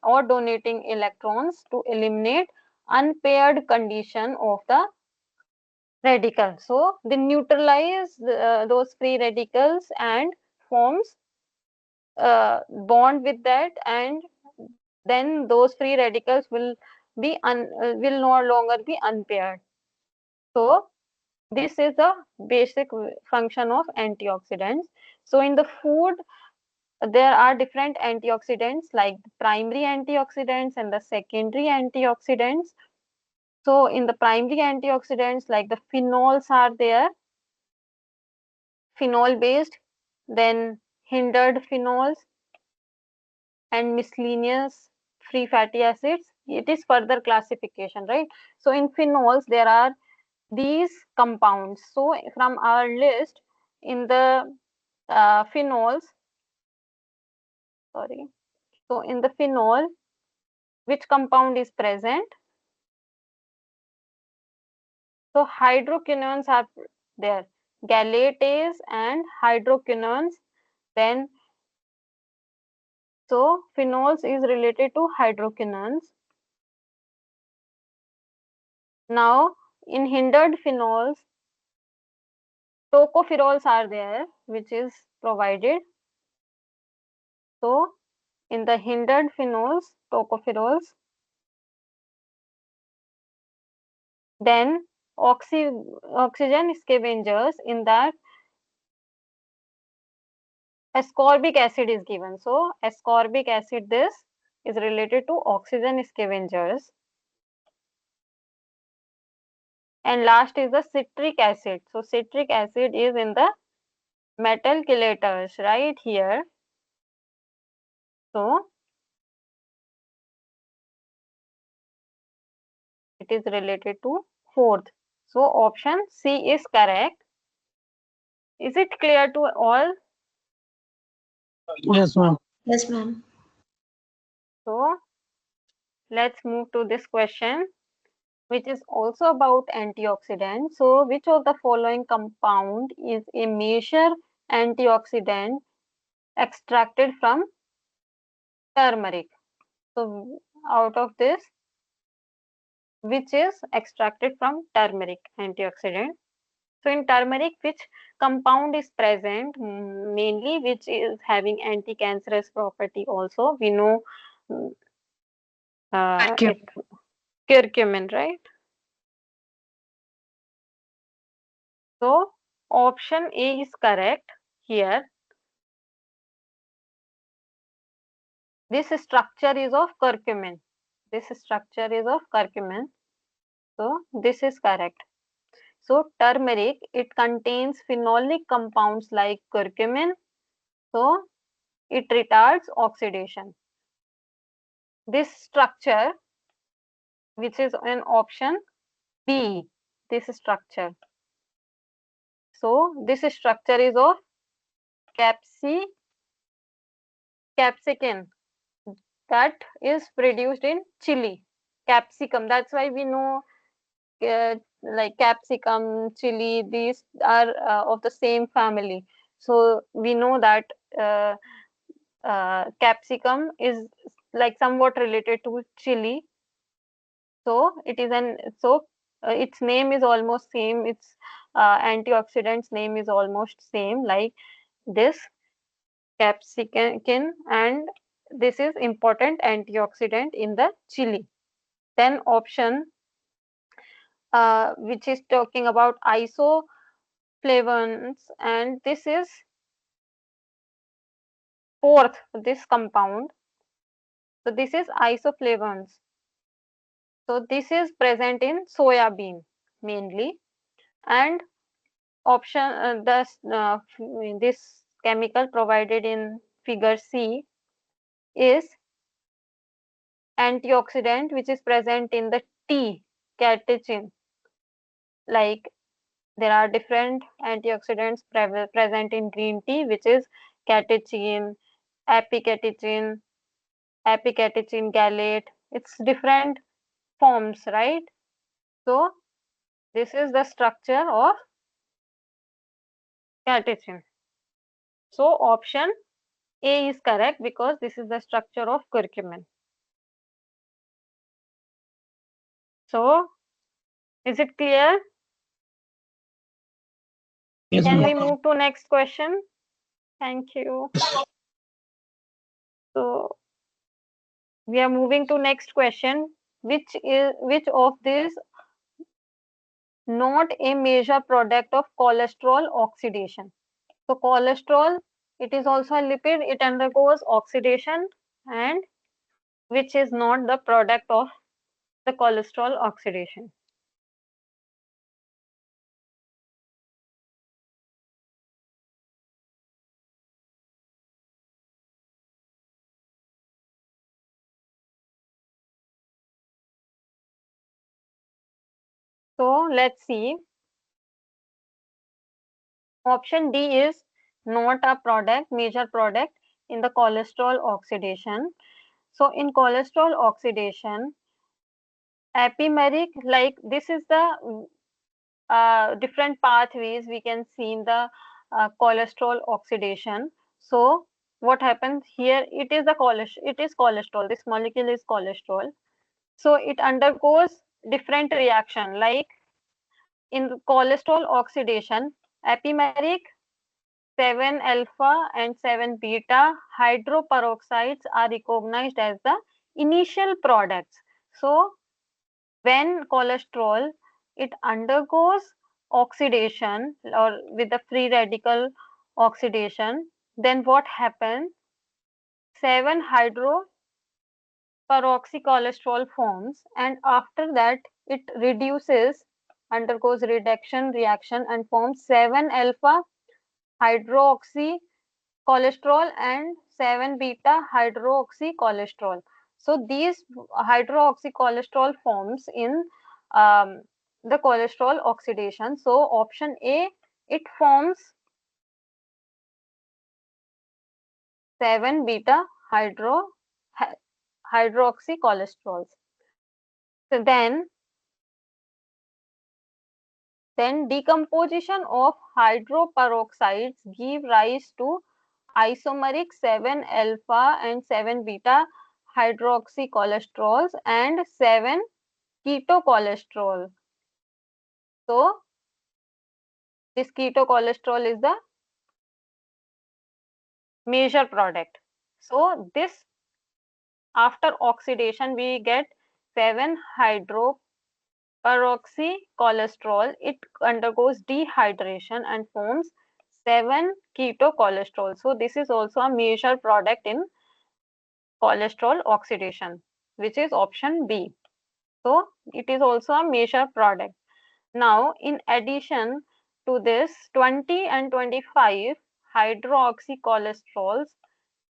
or donating electrons to eliminate unpaired condition of the radical. So they neutralize those free radicals and forms bond with that, and then those free radicals will no longer be unpaired. So this is the basic function of antioxidants. So in the food, there are different antioxidants like the primary antioxidants and the secondary antioxidants. So in the primary antioxidants, like the phenols are there, phenol based, then hindered phenols and miscellaneous free fatty acids. It is further classification, right? So in phenols, there are these compounds. So from our list, in the phenols, sorry, so in the phenol, which compound is present? So hydroquinones are there, galatase and hydroquinones. Then so phenols is related to hydroquinones. Now in hindered phenols, tocopherols are there, which is provided. So in the hindered phenols, tocopherols, then oxygen scavengers, in that ascorbic acid is given. So ascorbic acid, this is related to oxygen scavengers. And last is the citric acid. So citric acid is in the metal chelators right here. So it is related to fourth. So option C is correct. Is it clear to all? Yes, ma'am. Yes, ma'am. So let's move to this question, which is also about antioxidants. So which of the following compound is a major antioxidant extracted from turmeric? So out of this, which is extracted from turmeric antioxidant? So in turmeric, which compound is present, mainly which is having anti-cancerous property also? We know mm, it, Curcumin. curcumin, right? So option A is correct here. This structure is of curcumin. This structure is of curcumin. So this is correct. So turmeric, it contains phenolic compounds like curcumin, so it retards oxidation. This structure, which is an option B, this structure. So this structure is of capsicum that is produced in chili. Capsicum, that's why we know like capsicum, chili, these are of the same family. So we know that uh, capsicum is like somewhat related to chili. So it is its name is almost same. Its antioxidants name is almost same like this capsicum, and this is important antioxidant in the chili. Then option which is talking about isoflavones, and this is fourth this compound. So this is isoflavones. So this is present in soya bean mainly, and option this chemical provided in figure C is antioxidant which is present in the tea, catechin. Like there are different antioxidants present in green tea, which is catechin, apicatechin, apicatechin gallate. It's different forms, right? So this is the structure of catechin. So option A is correct because this is the structure of curcumin. So is it clear? Yes, Can ma'am. we move to next question? Thank you. So we are moving to next question, which of these not a major product of cholesterol oxidation? So cholesterol, it is also a lipid, it undergoes oxidation, and which is not the product of the cholesterol oxidation. So let's see. Option D is not a product, major product in the cholesterol oxidation. So in cholesterol oxidation, epimeric, like this is the different pathways we can see in the cholesterol oxidation. So what happens here? It is the it is cholesterol. This molecule is cholesterol. So it undergoes different reaction. Like in cholesterol oxidation, epimeric 7 alpha and 7 beta hydroperoxides are recognized as the initial products. So when cholesterol, it undergoes oxidation or with the free radical oxidation, then what happens? 7 hydroperoxycholesterol forms, and after that it reduces, undergoes reduction reaction and forms 7 alpha hydroxy cholesterol and 7 beta hydroxycholesterol. So these hydroxycholesterol forms in um, the cholesterol oxidation. So option A, it forms 7 beta hydroxycholesterols. So then decomposition of hydroperoxides give rise to isomeric 7 alpha and 7 beta hydroxycholesterols and 7 ketocholesterol. So this ketocholesterol is the major product. So this, after oxidation we get 7 hydroperoxycholesterol. It undergoes dehydration and forms 7 ketocholesterol. So this is also a major product in cholesterol oxidation, which is option B. So it is also a major product. Now, in addition to this, 20 and 25 hydroxycholesterols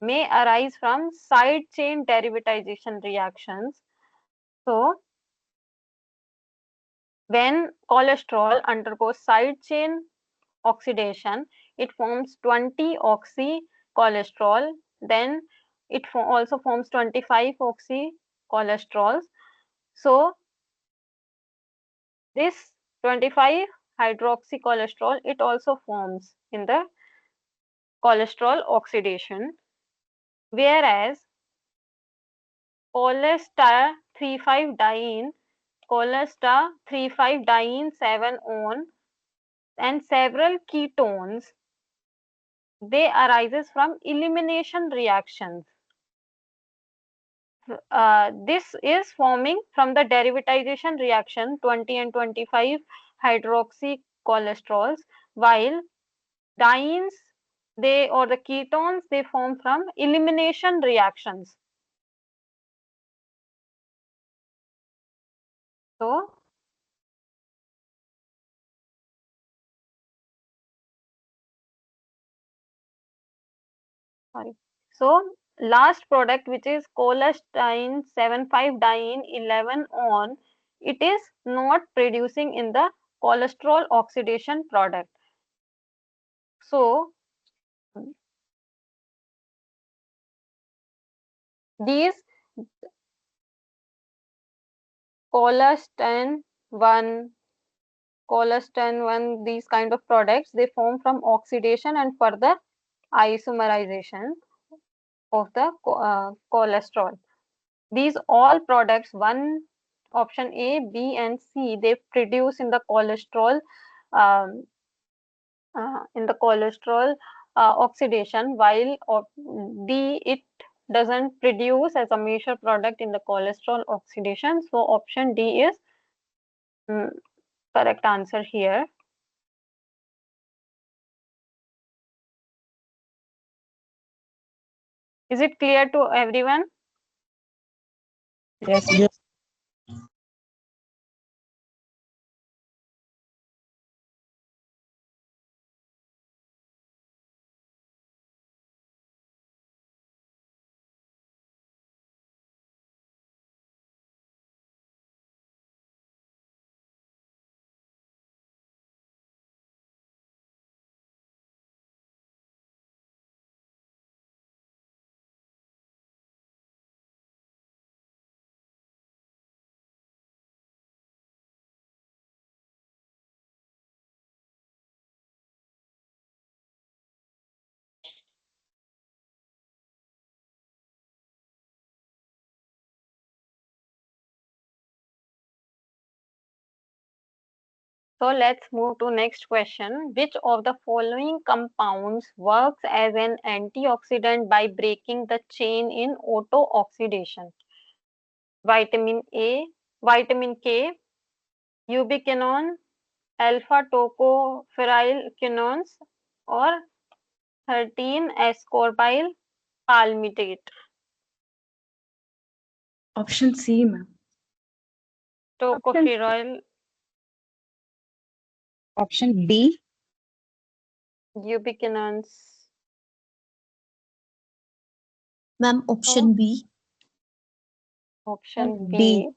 may arise from side chain derivatization reactions. So, when cholesterol undergoes side chain oxidation, it forms 20 oxycholesterol, then it also forms 25 oxycholesterols. So, this 25 hydroxycholesterol, it also forms in the cholesterol oxidation, whereas cholesterol 35-diene, cholesterol 35-diene 7-on, and several ketones, they arises from elimination reactions. This is forming from the derivatization reaction 20 and 25 hydroxycholesterols, while dienes, they or the ketones, they form from elimination reactions. So, sorry. So, last product, which is cholestyne 7,5-diene 11-on, it is not producing in the cholesterol oxidation product. So, these cholestyne 1, cholestyne 1, these kind of products, they form from oxidation and further isomerization of the cholesterol. These all products, one option A, B, and C, they produce um, in the cholesterol oxidation, while D, it doesn't produce as a major product in the cholesterol oxidation. So option D is mm, correct answer here. Is it clear to everyone? Yes, So let's move to next question. Which of the following compounds works as an antioxidant by breaking the chain in auto-oxidation? Vitamin A, vitamin K, ubiquinone, alpha tocopherylquinones, or 13 ascorbyl palmitate. Option C, ma'am. option Tocopherol, option B. ubiquinones. Ma'am, So option B. option B. B,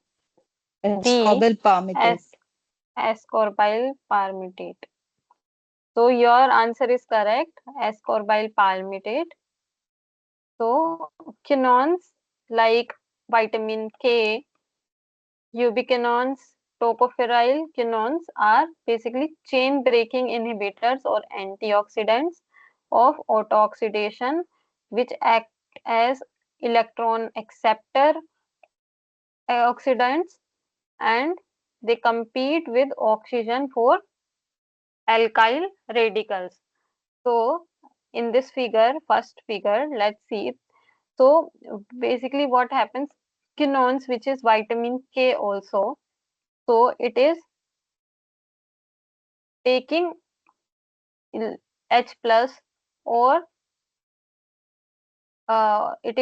D, Ascorbyl palmitate. as ascorbyl palmitate. So your answer is correct, ascorbyl palmitate. So quinones like vitamin K, ubiquinones, tocopherylquinones are basically chain breaking inhibitors or antioxidants of autooxidation, which act as electron acceptor oxidants, and they compete with oxygen for alkyl radicals. So in this figure, first figure, let's see. So basically what happens, quinones, which is vitamin K also, so it is taking H plus, or it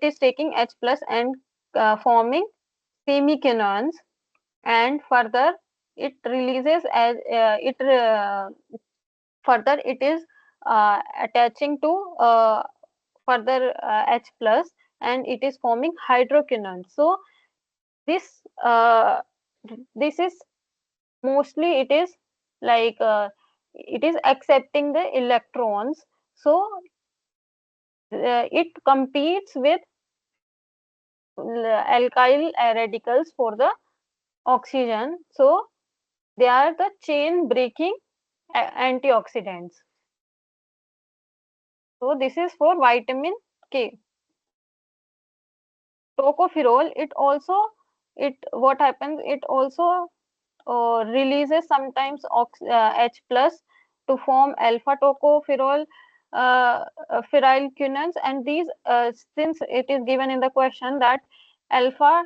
is taking H plus and forming semiquinones, and further it releases as further it is attaching to further H plus, and it is forming hydroquinone. So this this is mostly it is like it is accepting the electrons. So it competes with alkyl radicals for the oxygen. So they are the chain breaking antioxidants. So this is for vitamin K. Tocopherol, it also, it what happens, it also releases sometimes H plus to form alpha tocopherol pherylquinones, and these since it is given in the question that alpha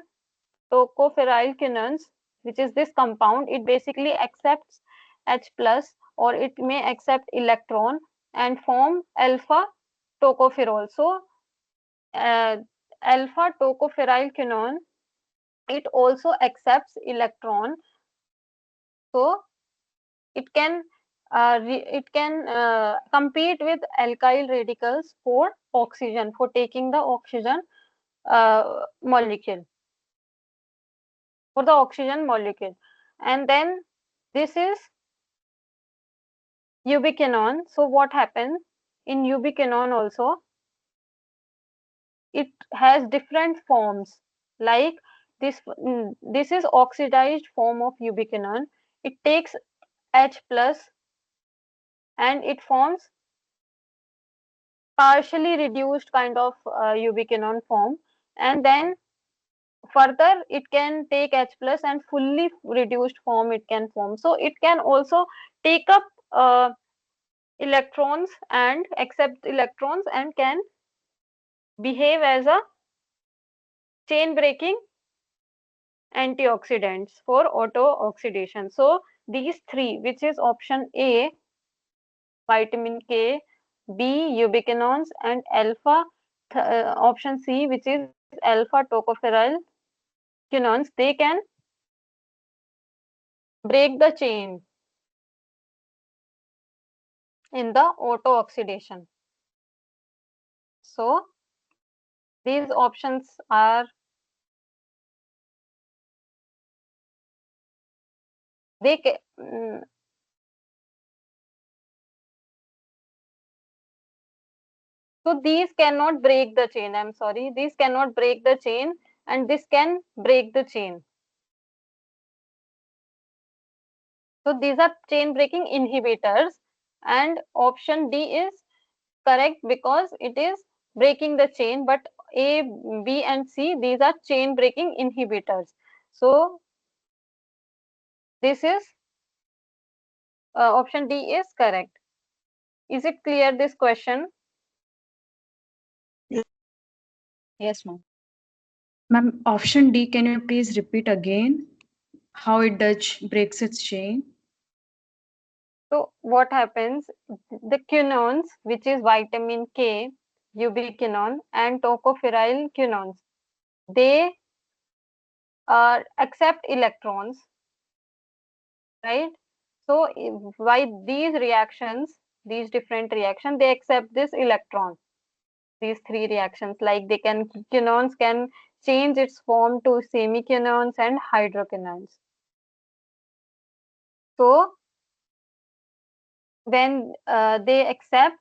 tocopherylquinones, which is this compound, it basically accepts H plus, or it may accept electron and form alpha tocopherol. So uh, alpha tocopherylquinone, it also accepts electron. So it can compete with alkyl radicals for oxygen, for taking the oxygen molecule, for the oxygen molecule. And then this is ubiquinone. So what happens in ubiquinone also, it has different forms, like this is oxidized form of ubiquinone. It takes H plus and it forms partially reduced kind of ubiquinone form, and then further it can take H plus and fully reduced form it can form. So it can also take up electrons and accept electrons and can behave as a chain breaking antioxidants for auto oxidation. So these three, which is option A, vitamin K, B, ubiquinones, and alpha, option C, which is alpha tocopheryl quinones, they can break the chain in the auto oxidation. So these options are, they so these cannot break the chain. I'm sorry, these cannot break the chain, and this can break the chain. So these are chain breaking inhibitors, and option D is correct because it is breaking the chain, but A, B, and C, these are chain breaking inhibitors. So this is option D is correct. Is it clear, this question? Yes, ma'am. Ma'am, option D, can you please repeat again how it does breaks its chain? So what happens, the quinones, which is vitamin K, ubiquinone, and tocopheryl quinones, they accept electrons, right? So by these reactions, these different reactions, they accept this electron. These three reactions, like they can, quinones can change its form to semiquinones and hydroquinones. So when they accept,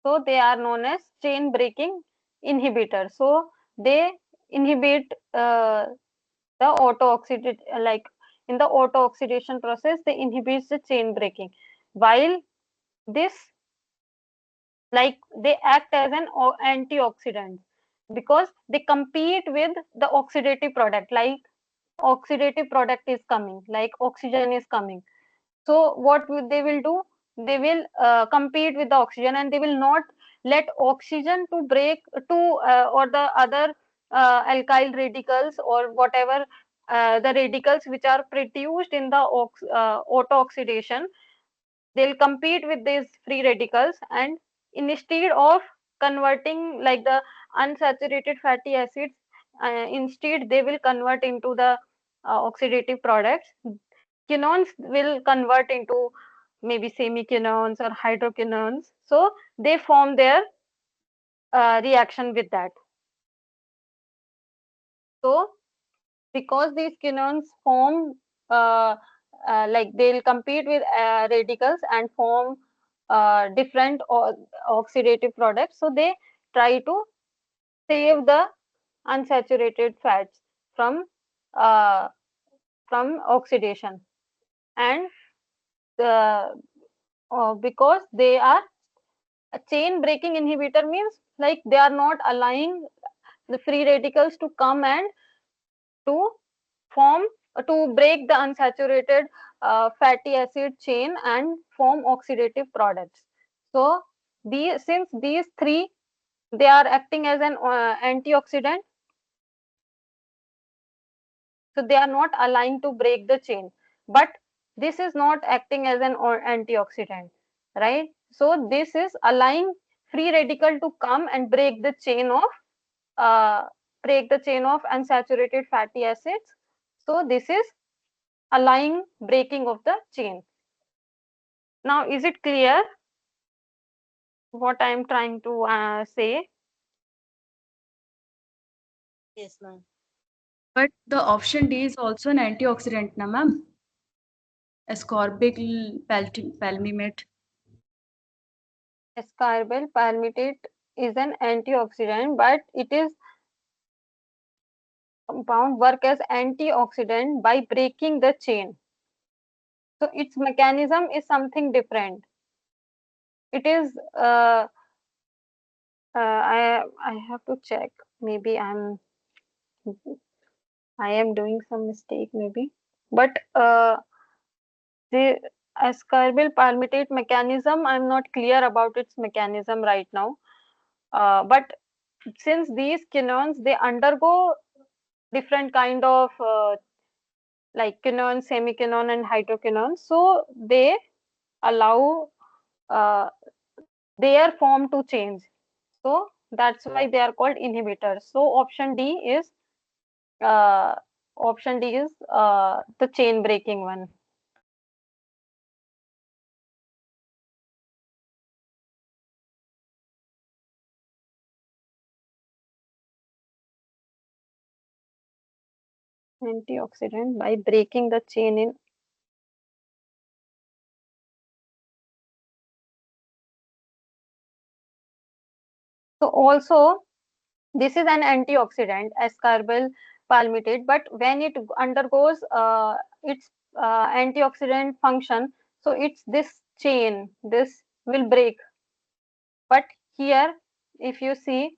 so they are known as chain breaking inhibitors. So they inhibit the auto oxidate, like in the auto oxidation process, they inhibit the chain breaking. While this, like they act as an antioxidant because they compete with the oxidative product, like oxidative product is coming, like oxygen is coming. So what they will do, they will compete with the oxygen, and they will not let oxygen to break to or the other alkyl radicals or whatever the radicals which are produced in the auto oxidation. They'll compete with these free radicals, and instead of converting like the unsaturated fatty acids, instead they will convert into the oxidative products. quinones will convert into maybe semi-quinones or hydroquinones. So they form their reaction with that. So because these quinones form like they'll compete with radicals and form different oxidative products. So they try to save the unsaturated fats from uh, oxidation, and because they are a chain breaking inhibitor means like they are not allowing the free radicals to come and to form to break the unsaturated fatty acid chain and form oxidative products. So since these three, they are acting as an antioxidant, so they are not allowing to break the chain, but this is not acting as an antioxidant, right? So this is allowing free radical to come and uh, break the chain of unsaturated fatty acids. So this is allowing breaking of the chain. Now is it clear what I am trying to say? Yes, ma'am. But the option D is also an antioxidant, na ma'am? Ascorbic palmimate. Ascorbyl palmitate is an antioxidant, but it is compound work as antioxidant by breaking the chain. So its mechanism is something different. It is I have to check. Maybe I am doing some mistake maybe. But the ascorbyl palmitate mechanism, I'm not clear about its mechanism right now. But since these quinones, they undergo different kind of like quinone, semiquinone, and hydroquinone, so they allow uh, their form to change. So that's why they are called inhibitors. So uh, option D is the chain breaking one. Antioxidant by breaking the chain in. So also this is an antioxidant, ascorbyl palmitate, but when it undergoes its antioxidant function, so it's this chain, this will break. But here, if you see,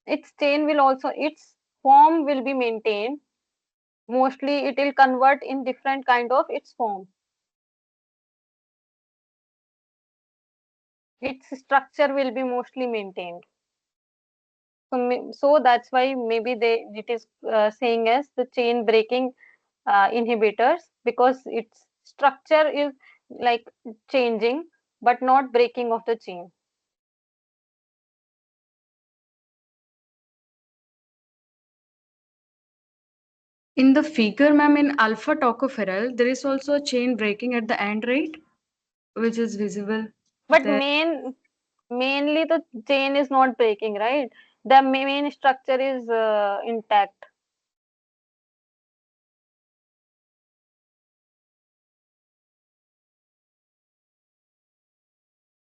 its chain will also, its form will be maintained. Mostly it will convert in different kind of its form. Its structure will be mostly maintained. So, so that's why maybe it is saying as the chain breaking inhibitors, because its structure is like changing but not breaking of the chain. In the figure, ma'am, in alpha tocopherol, there is also a chain breaking at the end, right? Which is visible But there. mainly the chain is not breaking, right? The main structure is intact.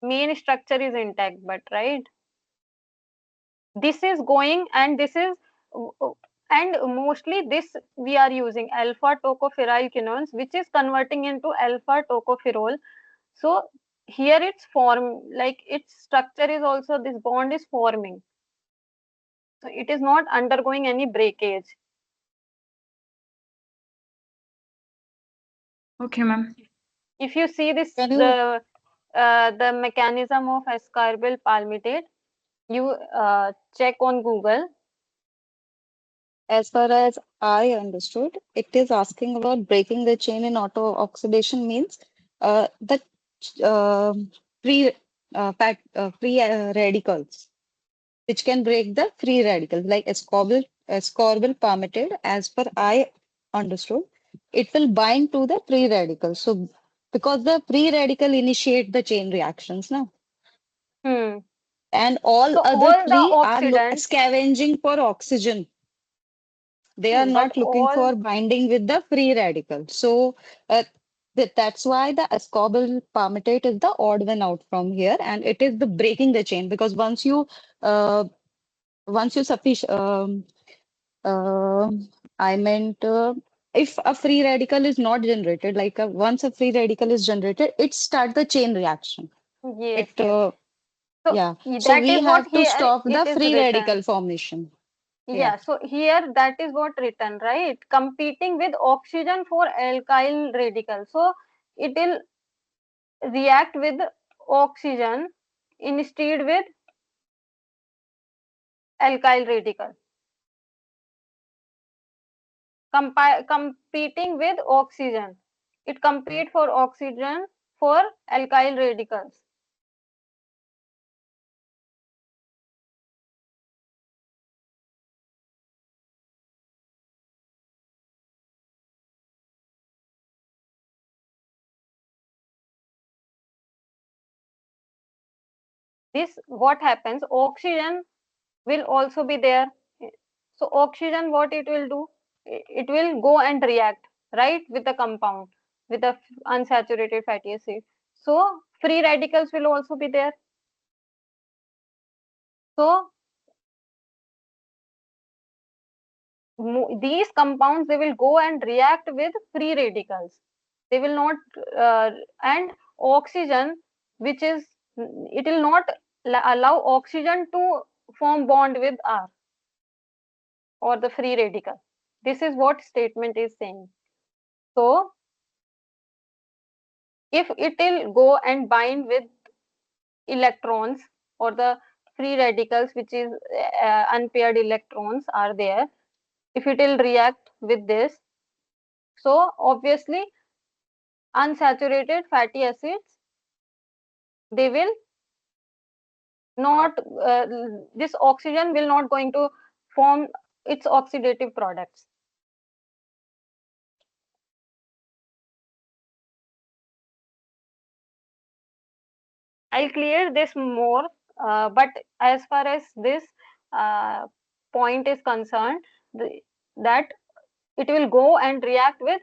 Main structure is intact, but right, this is going and this is and mostly this we are using alpha tocopherol quinones, which is converting into alpha tocopherol. So here its form, like its structure is also, this bond is forming. So it is not undergoing any breakage. Okay, ma'am. If you see this, Can you, the mechanism of ascorbyl palmitate, you check on Google. as far as I understood, it is asking about breaking the chain in auto oxidation means the uh, free free radicals which can break the free radicals like ascorbyl palmitate as per I understood. it will bind to the free radical. So because the free radical initiate the chain reactions now, Hmm. and all So other all the three are oxidants, scavenging for oxygen. They are but not looking all for binding with the free radical. So that's why the ascorbyl palmitate is the odd one out from here, and it is the breaking the chain, because uh, once you sufficient I meant if a free radical is not generated, like once a free radical is generated, it start the chain reaction. yes, It yes. So Yeah. So that we is what have to here stop it the is free written. radical formation. Yeah. Yeah, so here that is what written, right? Competing with oxygen for alkyl radical. So it will react with oxygen instead with alkyl radical. Competing with oxygen. It compete for oxygen for alkyl radicals. This what happens, oxygen will also be there. So oxygen, what it will do? It will go and react, right, with the compound, with the unsaturated fatty acid. So free radicals will also be there. So these compounds, they will go and react with free radicals. They will not, and oxygen, which is, it will not allow oxygen to form bond with R or the free radical. This is what statement is saying. So if it will go and bind with electrons or the free radicals, which is unpaired electrons are there, if it will react with this, so obviously unsaturated fatty acids, they will not, this oxygen will not going to form its oxidative products. I'll clear this more, but as far as this uh, point is concerned, that it will go and react with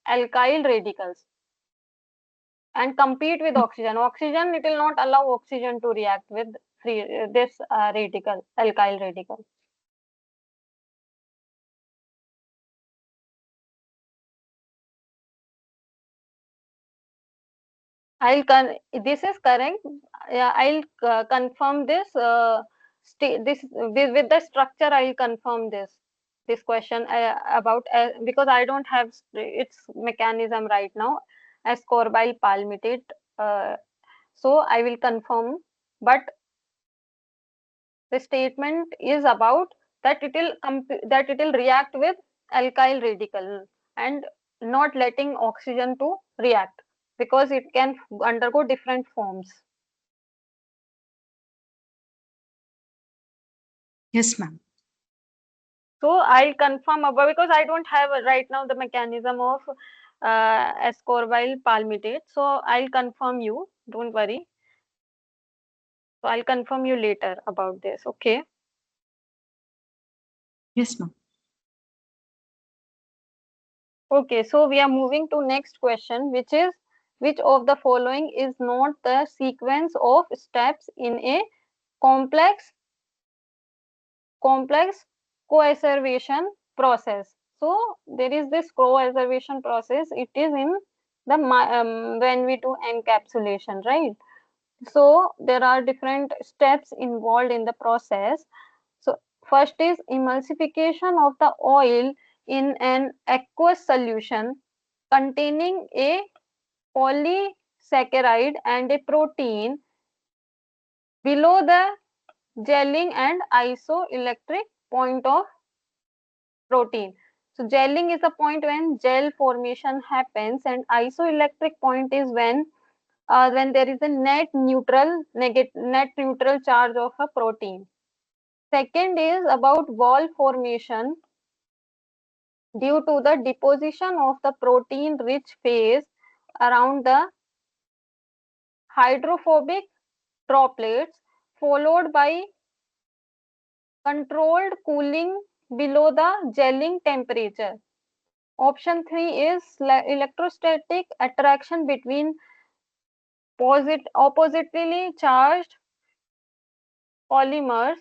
alkyl radicals and compete with oxygen. Oxygen, it will not allow oxygen to react with this radical, alkyl radical. This is correct. Yeah, I'll confirm this. This with the structure, I'll confirm this question about, because I don't have its mechanism right now. Ascorbyl palmitate. Uh, so I will confirm, but the statement is about that it will react with alkyl radical and not letting oxygen to react, because it can undergo different forms. Yes, ma'am. So I'll confirm about, because I don't have right now the mechanism of ascorbyl palmitate. So I'll confirm you. Don't worry. So I'll confirm you later about this. Okay. Yes, ma'am. Okay. So we are moving to next question, which is, which of the following is not the sequence of steps in a complex complex coacervation process? So there is this coacervation process. It is in the when we do encapsulation, right? So there are different steps involved in the process. So first is emulsification of the oil in an aqueous solution containing a polysaccharide and a protein below the gelling and isoelectric point of protein. So gelling is the point when gel formation happens, and isoelectric point is when there is a net neutral charge of a protein. Second is about wall formation due to the deposition of the protein-rich phase around the hydrophobic droplets, followed by controlled cooling below the gelling temperature. Option 3 is electrostatic attraction between oppositely charged polymers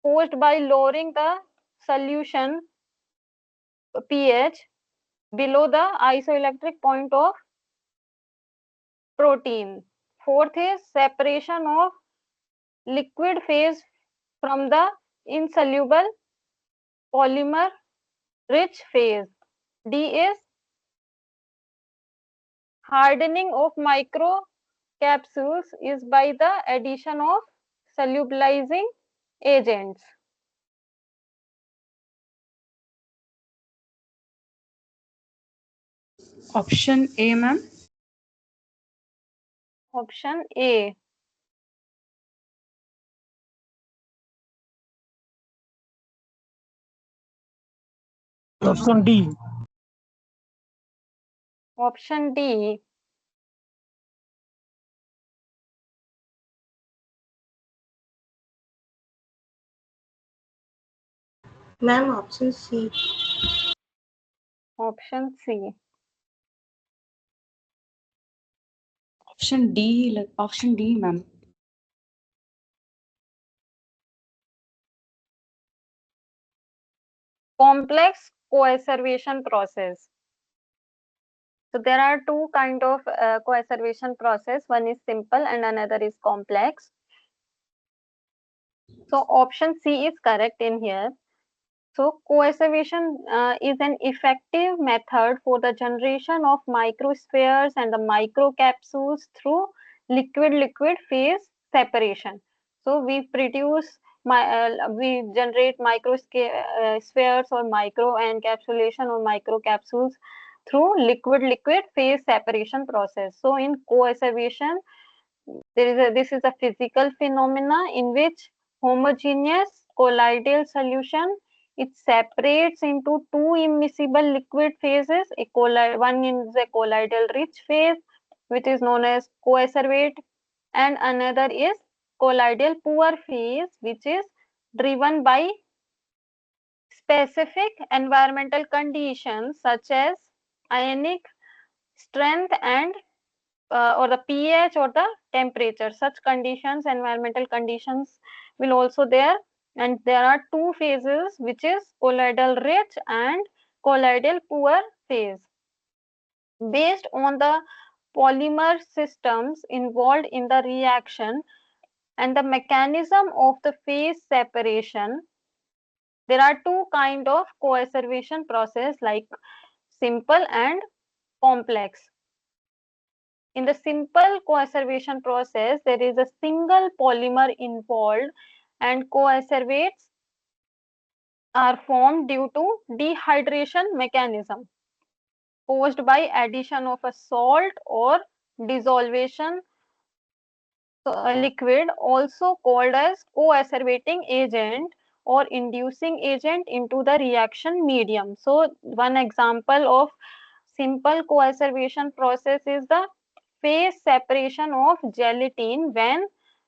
caused by lowering the solution pH below the isoelectric point of protein. Fourth is separation of liquid phase from the insoluble polymer rich phase. D is hardening of microcapsules is by the addition of solubilizing agents. Option A, ma'am. Option A. Option D. Option D. Ma'am, option C. Option C. Option D, ma'am. Complex coacervation process. So there are two kind of coacervation process. One is simple and another is complex. So option C is correct in here. So coacervation is an effective method for the generation of microspheres and the microcapsules through liquid-liquid phase separation. So we generate microspheres or microencapsulation or microcapsules through liquid-liquid phase separation process. So in coacervation, this is a physical phenomena in which homogeneous colloidal solution, it separates into two immiscible liquid phases. One is a colloidal rich phase, which is known as coacervate, and another is colloidal poor phase, which is driven by specific environmental conditions such as ionic strength and or the pH or the temperature. Such conditions, environmental conditions will also there, and there are two phases, which is colloidal rich and colloidal poor phase. Based on the polymer systems involved in the reaction and the mechanism of the phase separation, there are two kind of coacervation process like simple and complex. In the simple coacervation process, there is a single polymer involved and coacervates are formed due to dehydration mechanism caused by addition of a salt or dissolution liquid, also called as coacervating agent or inducing agent into the reaction medium. So one example of simple coacervation process is the phase separation of gelatin when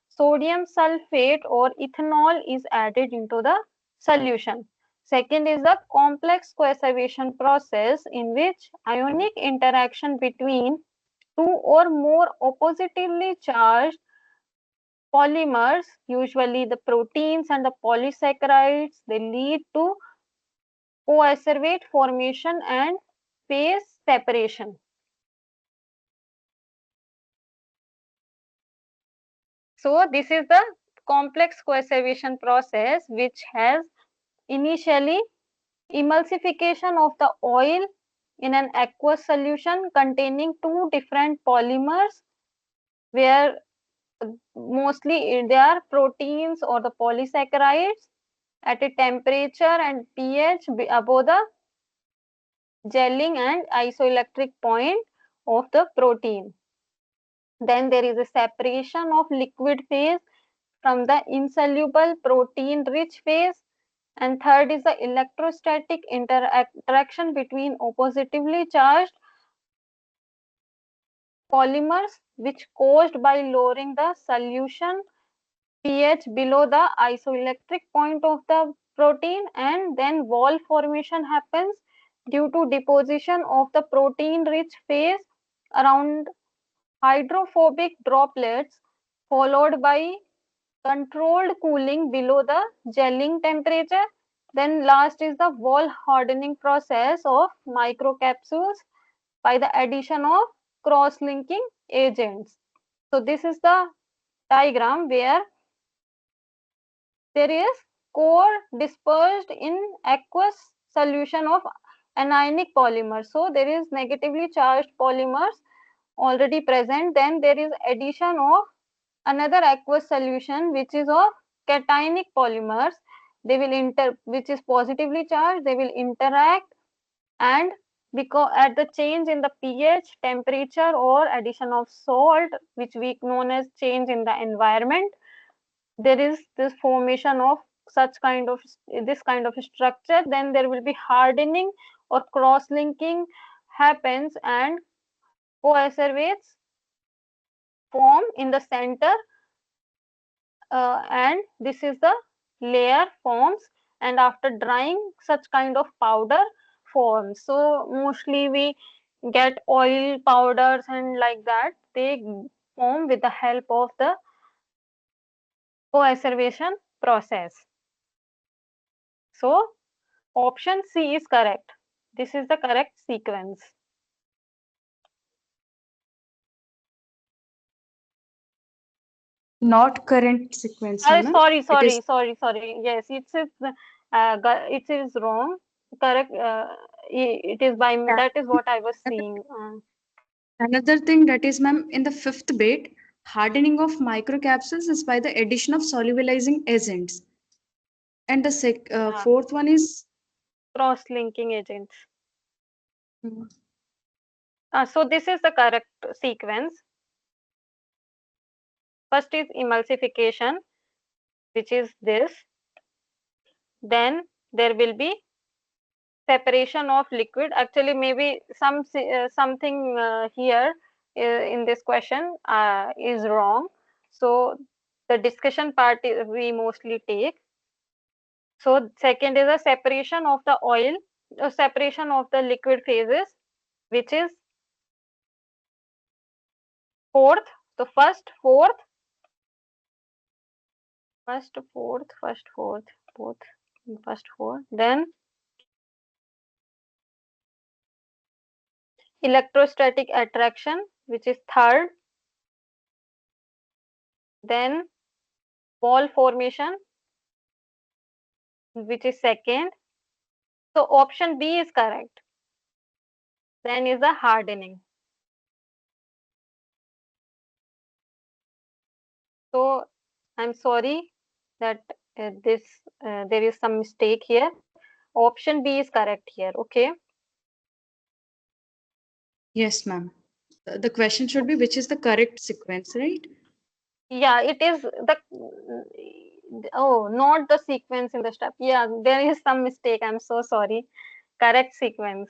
sodium sulfate or ethanol is added into the solution. Second is the complex coacervation process in which ionic interaction between two or more oppositively charged polymers, usually the proteins and the polysaccharides, they lead to coacervate formation and phase separation. So this is the complex coacervation process which has initially emulsification of the oil in an aqueous solution containing two different polymers where mostly they are proteins or the polysaccharides at a temperature and pH above the gelling and isoelectric point of the protein. Then there is a separation of liquid phase from the insoluble protein rich phase. And third is the electrostatic interaction between oppositively charged polymers, which caused by lowering the solution pH below the isoelectric point of the protein, and then wall formation happens due to deposition of the protein rich phase around hydrophobic droplets, followed by controlled cooling below the gelling temperature. Then last is the wall hardening process of microcapsules by the addition of cross-linking agents. So this is the diagram where there is core dispersed in aqueous solution of anionic polymers. So there is negatively charged polymers already present. Then there is addition of another aqueous solution which is of cationic polymers. They will which is positively charged. They will interact, and because at the change in the pH, temperature, or addition of salt, which we known as change in the environment, there is this formation of such kind of this kind of structure. Then there will be hardening or cross linking happens, and coacervates form in the center, and this is the layer forms, and after drying such kind of powder forms. So mostly we get oil powders and like that, they form with the help of the coacervation process. So option C is correct. This is the correct sequence. Not current sequence, no, ma'am. Sorry, It is sorry. Yes, it is wrong. Correct. It is by me. That is what I was seeing. another thing that is, ma'am, in the fifth bit, hardening of microcapsules is by the addition of solubilizing agents. And the Yeah, fourth one is cross-linking agents. mm, So this is the correct sequence. First is emulsification, which is this. Then there will be separation of liquid. Actually, maybe something here in this question is wrong. So the discussion part we mostly take. So second is a separation of the oil, separation of the liquid phases, which is fourth. So both, first, fourth. Then electrostatic attraction, which is third. Then wall formation, which is second. So option B is correct. Then is the hardening. So I'm sorry that there is some mistake here. Option B is correct here. Okay. yes, ma'am. The question should be which is the correct sequence, right? Yeah, it is the not the sequence in the step. Yeah, there is some mistake. I'm so sorry. Correct sequence.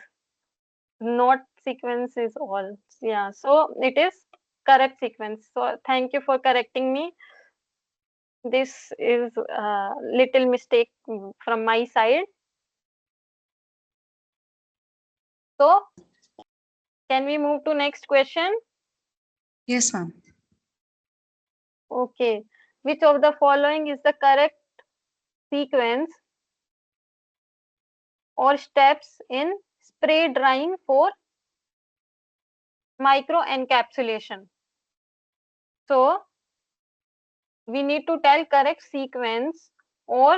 Not sequence is all. Yeah, so it is correct sequence. So thank you for correcting me. This is a little mistake from my side. So can we move to next question? Yes, ma'am. Okay. Which of the following is the correct sequence or steps in spray drying for microencapsulation? So we need to tell correct sequence or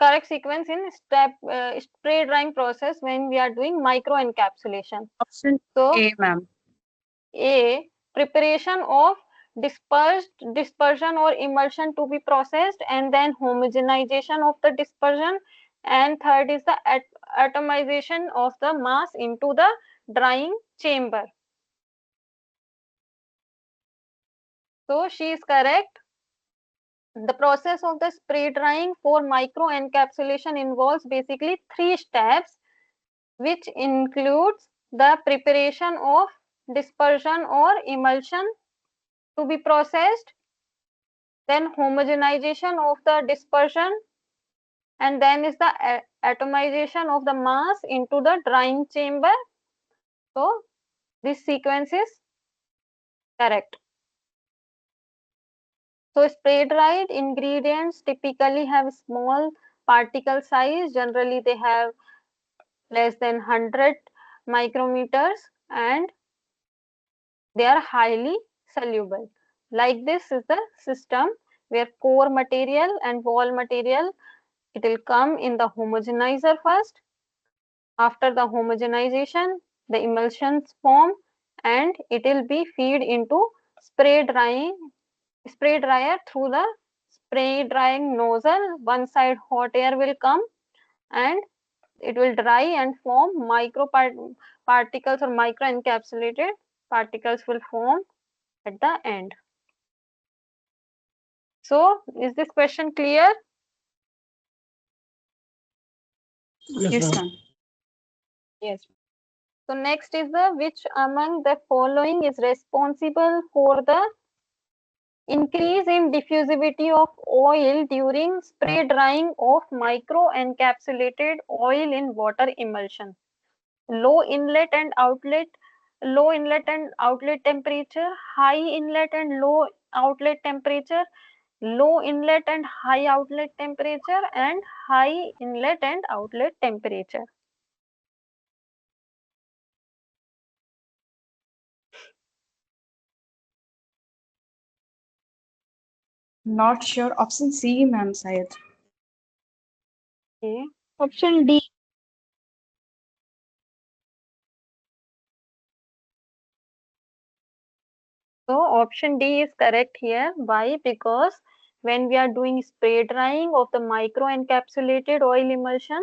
correct sequence in spray drying process when we are doing microencapsulation. Option So A, ma'am. A, preparation of dispersion or emulsion to be processed, and then homogenization of the dispersion, and third is the atomization of the mass into the drying chamber. So she is correct. The process of the spray drying for microencapsulation involves basically 3 steps, which includes the preparation of dispersion or emulsion to be processed, then homogenization of the dispersion, and then is the atomization of the mass into the drying chamber. So this sequence is correct. So spray dried ingredients typically have small particle size. Generally, they have less than 100 micrometers and they are highly soluble. Like this is the system where core material and wall material, it will come in the homogenizer first. After the homogenization, the emulsions form and it will be feed into spray drying spray dryer through the spray drying nozzle. One side hot air will come and it will dry and form particles or microencapsulated particles will form at the end. So is this question clear? Yes, ma'am. Yes. So next is the which among the following is responsible for the increase in diffusivity of oil during spray drying of microencapsulated oil in water emulsion. Low inlet and outlet, low inlet and outlet temperature, high inlet and low outlet temperature, low inlet and high outlet temperature, and high inlet and outlet temperature. Not sure. Option C, ma'am, Sayed. Okay. Option D. So option D is correct here. Why? Because when we are doing spray drying of the microencapsulated oil emulsion,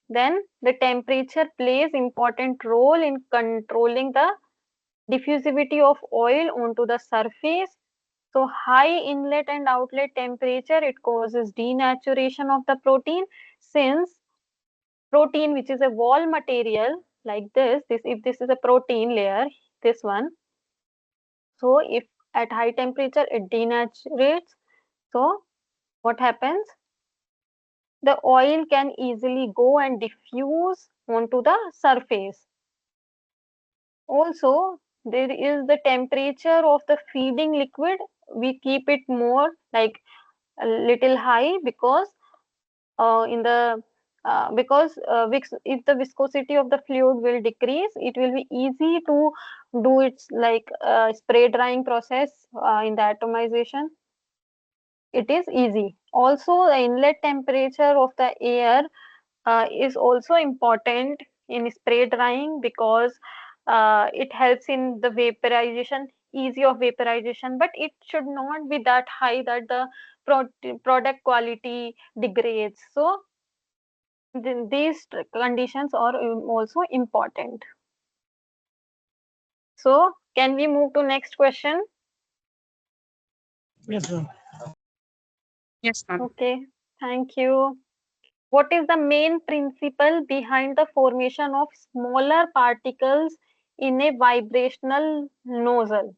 then the temperature plays important role in controlling the diffusivity of oil onto the surface. So high inlet and outlet temperature, it causes denaturation of the protein, since protein, which is a wall material like this if this is a protein layer, this one, so if at high temperature it denaturates, so what happens? The oil can easily go and diffuse onto the surface. Also, there is the temperature of the feeding liquid. We keep it more like a little high because in the if the viscosity of the fluid will decrease, it will be easy to do its like spray drying process in the atomization. It is easy. Also, the inlet temperature of the air is also important in spray drying because it helps in the vaporization, easy of vaporization, but it should not be that high that the product quality degrades. So these conditions are also important. So can we move to next question? Yes, ma'am. Yes, ma'am. Okay, thank you. What is the main principle behind the formation of smaller particles in a vibrational nozzle?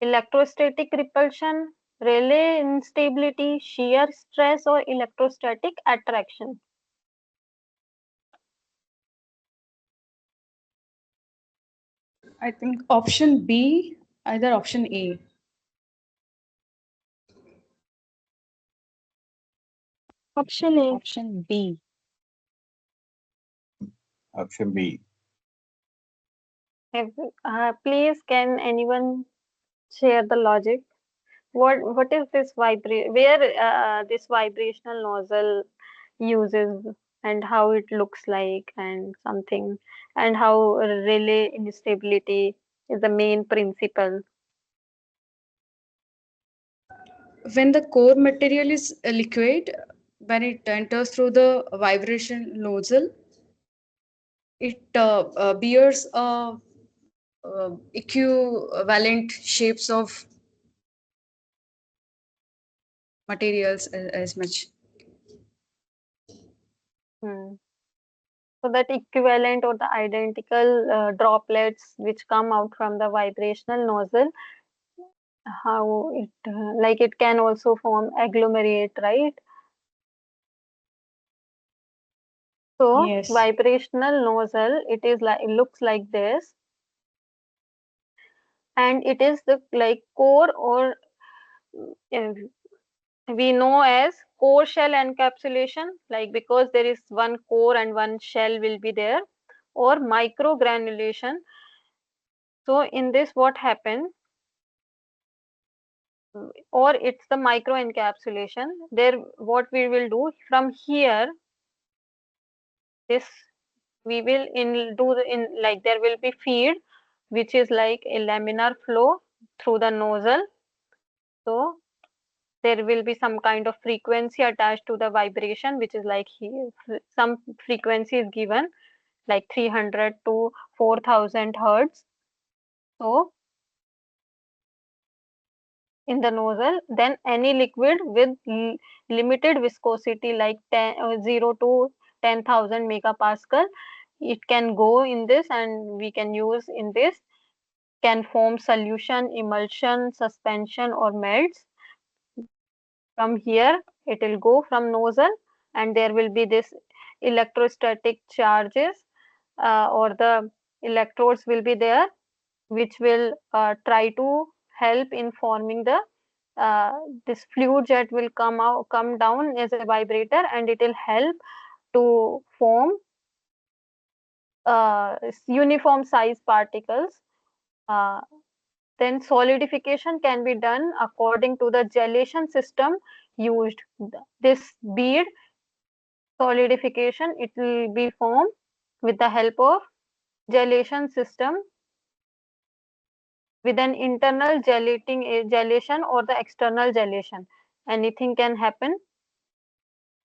Electrostatic repulsion, Rayleigh instability, shear stress, or electrostatic attraction? I think option B, either option A. Option A. Option B. Option B. Please, can anyone share the logic? What is this where this vibrational nozzle uses and how it looks like and something, and how relay instability is the main principle? When the core material is liquid, when it enters through the vibration nozzle, it bears equivalent shapes of materials as much. Hmm. So that equivalent or the identical droplets which come out from the vibrational nozzle, how it like it can also form agglomerate, right? So Yes. vibrational nozzle, it is like, it looks like this, and it is the like core, or uh, we know as core shell encapsulation, like because there is one core and one shell will be there, or microgranulation. So in this what happens, or it's the microencapsulation. There what we will do from here, this we will in do the, in like there will be feed which is like a laminar flow through the nozzle. So there will be some kind of frequency attached to the vibration, which is like here some frequency is given like 300 to 4000 hertz. So in the nozzle, then any liquid with limited viscosity like 0 to 10,000 megapascal, it can go in this and we can use in this, can form solution, emulsion, suspension or melts. From here it will go from nozzle, and there will be this electrostatic charges, or the electrodes will be there, which will try to help in forming the uh, this fluid jet will come down as a vibrator, and it will help to form uniform size particles. Uh, then solidification can be done according to the gelation system used. This bead solidification, it will be formed with the help of gelation system with an internal gelation or the external gelation. Anything can happen.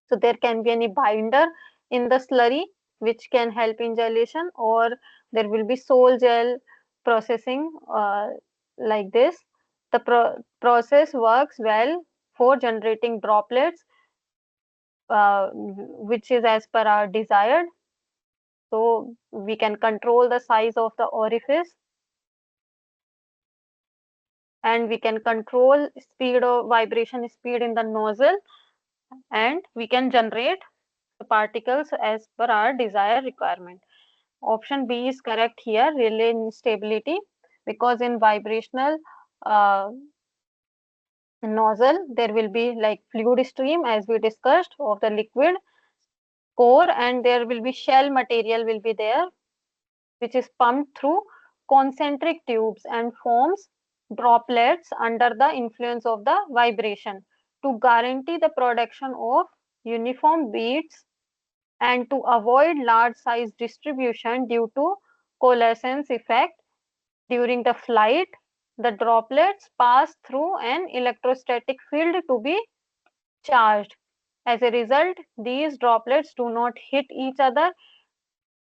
So there can be any binder in the slurry which can help in gelation, or there will be sol gel processing, like this. The process works well for generating droplets, which is as per our desired. So we can control the size of the orifice, and we can control speed of vibration speed in the nozzle, and we can generate the particles as per our desired requirement. Option B is correct here, relay instability, because in vibrational uh, nozzle there will be like fluid stream as we discussed of the liquid core, and there will be shell material will be there, which is pumped through concentric tubes and forms droplets under the influence of the vibration to guarantee the production of uniform beads and to avoid large size distribution due to coalescence effect. During the flight, the droplets pass through an electrostatic field to be charged. As a result, these droplets do not hit each other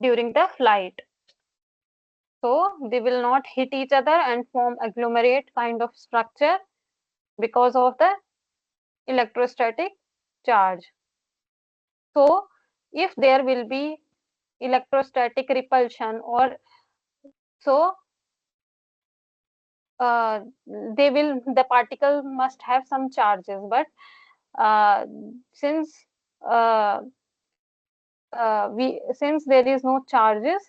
during the flight. So they will not hit each other and form agglomerate kind of structure because of the electrostatic charge. So if there will be electrostatic repulsion, or so uh, the particle must have some charges, but uh, since uh, since there is no charges,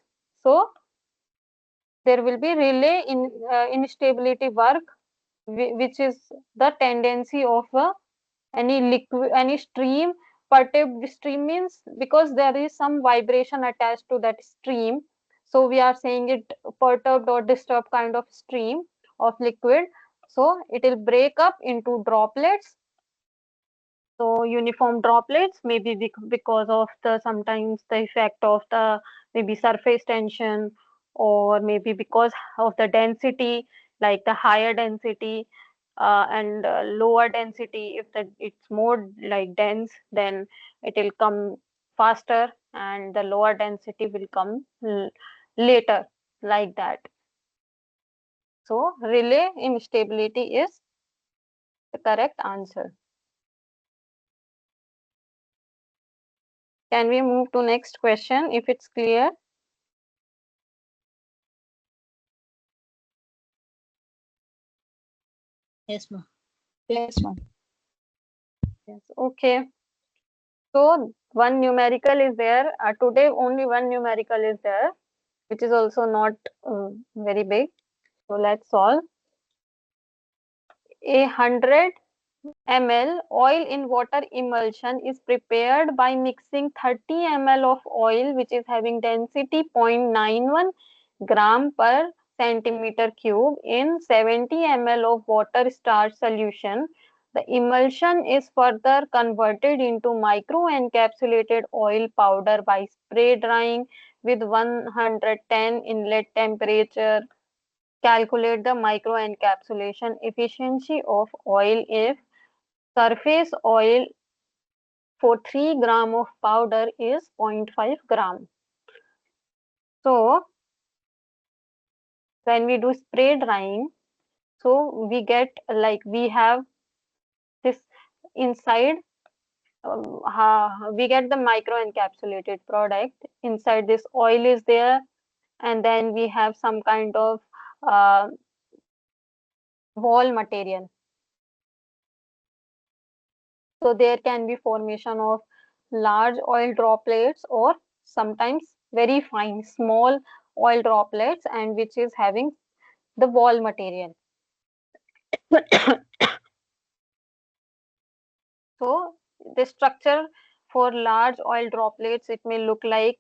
so there will be relay in instability work, which is the tendency of any liquid, any stream. Perturbed stream means because there is some vibration attached to that stream, so we are saying it perturbed or disturbed kind of stream of liquid. So it will break up into droplets. So uniform droplets, maybe because of the sometimes the effect of the maybe surface tension, or maybe because of the density, like the higher density and lower density. If it's more like dense, then it will come faster, and the lower density will come later, like that. So relay instability is the correct answer. Can we move to next question if it's clear? Yes, ma'am. Yes, ma'am. Yes. Okay. So one numerical is there. Today only one numerical is there, which is also not very big. So let's solve. 100 ml oil in water emulsion is prepared by mixing 30 ml of oil which is having density 0.91 gram per centimeter cube in 70 ml of water starch solution. The emulsion is further converted into microencapsulated oil powder by spray drying with 110 inlet temperature. Calculate the microencapsulation efficiency of oil if surface oil for 3 gram of powder is 0.5 gram. So when we do spray drying, so we get like we have this inside, we get the microencapsulated product. Inside this oil is there, and then we have some kind of uh, wall material. So there can be formation of large oil droplets or sometimes very fine small oil droplets, and which is having the wall material. So the structure for large oil droplets, it may look like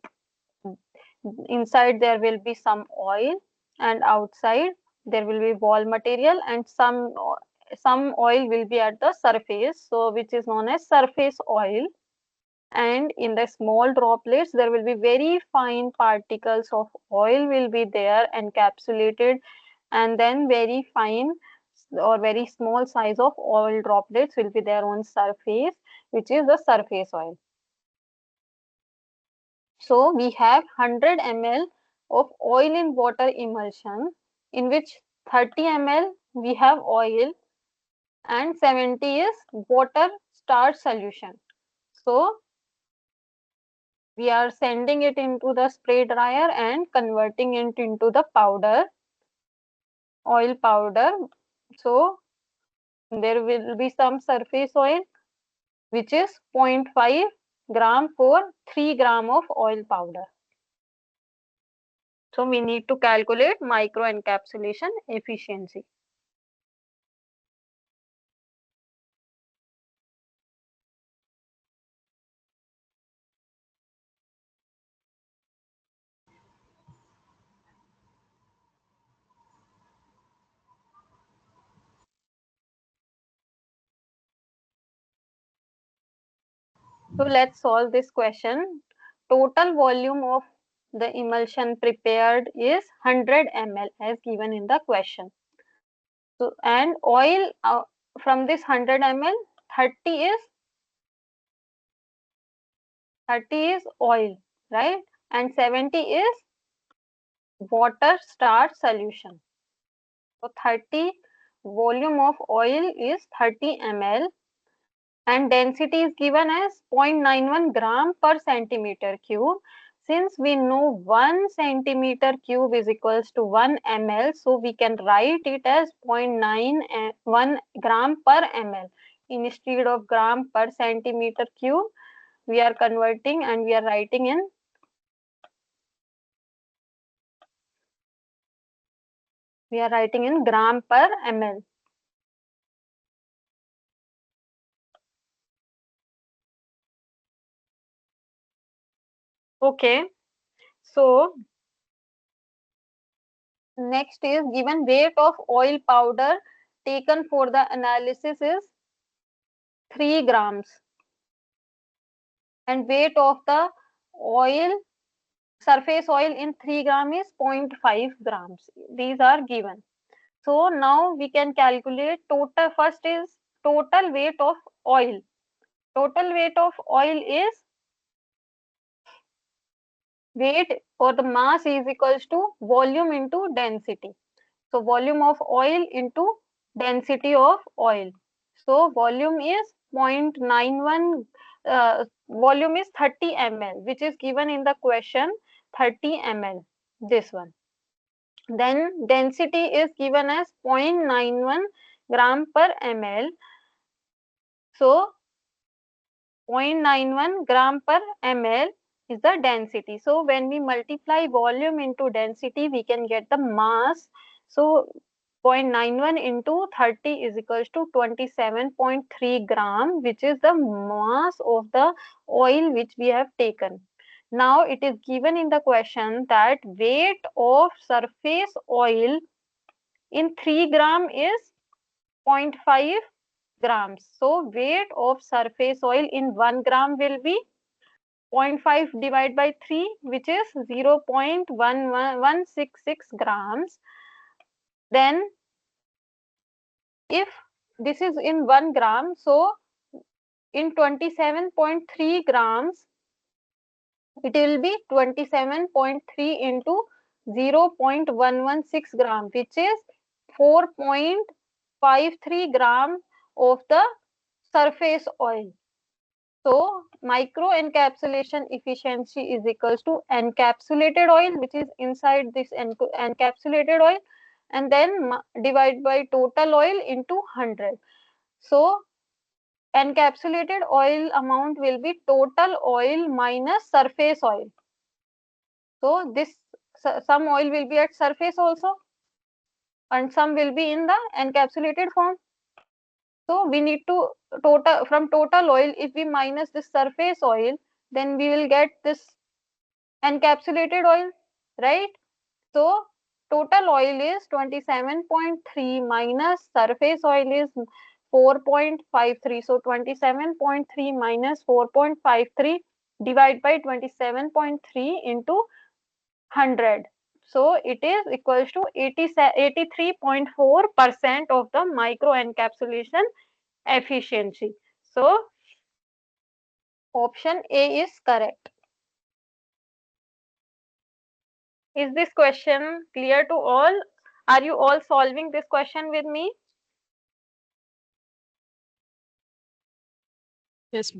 inside there will be some oil and outside there will be wall material, and some oil will be at the surface, so which is known as surface oil. And in the small droplets there will be very fine particles of oil will be there encapsulated, and then very fine or very small size of oil droplets will be there on surface, which is the surface oil. So we have 100 ml of oil in water emulsion, in which 30 ml we have oil and 70 is water starch solution. So we are sending it into the spray dryer and converting it into the powder, oil powder. So there will be some surface oil which is 0.5 gram for 3 gram of oil powder. So we need to calculate microencapsulation efficiency. So let's solve this question. Total volume of the emulsion prepared is 100 ml as given in the question. So and oil from this 100 ml, 30 is 30 is oil, right? And 70 is water starch solution. So 30 volume of oil is 30 ml and density is given as 0.91 gram per centimeter cube. Since we know 1 centimeter cube is equals to 1 ml, so we can write it as 0.91 gram per ml. Instead of gram per centimeter cube, we are converting and we are writing in gram per ml. Okay, so next is given weight of oil powder taken for the analysis is 3 grams and weight of the oil surface oil in 3 gram is 0.5 grams. These are given. So now we can calculate total. First is total weight of oil. Total weight of oil is weight or the mass is equals to volume into density. So volume of oil into density of oil. So volume is 0.91 volume is 30 ml, which is given in the question, 30 ml, this one. Then density is given as 0.91 gram per ml. So 0.91 gram per ml is the density. So when we multiply volume into density, we can get the mass. So 0.91 into 30 is equals to 27.3 gram, which is the mass of the oil which we have taken. Now it is given in the question that weight of surface oil in 3 gram is 0.5 grams. So weight of surface oil in 1 gram will be 0.5 divided by 3, which is 0.11166 grams. Then if this is in 1 gram, so in 27.3 grams, it will be 27.3 into 0.116 gram, which is 4.53 gram of the surface oil. So microencapsulation efficiency is equals to encapsulated oil, which is inside this encapsulated oil, and then divide by total oil into 100. So encapsulated oil amount will be total oil minus surface oil. So this some oil will be at surface also, and some will be in the encapsulated form. So we need to from total oil, if we minus this surface oil, then we will get this encapsulated oil, right? So total oil is 27.3 minus surface oil is 4.53. So 27.3 minus 4.53 divided by 27.3 into 100. So it is equals to 83.4% of the microencapsulation efficiency. So option A is correct. Is this question clear to all? Are you all solving this question with me? Yes.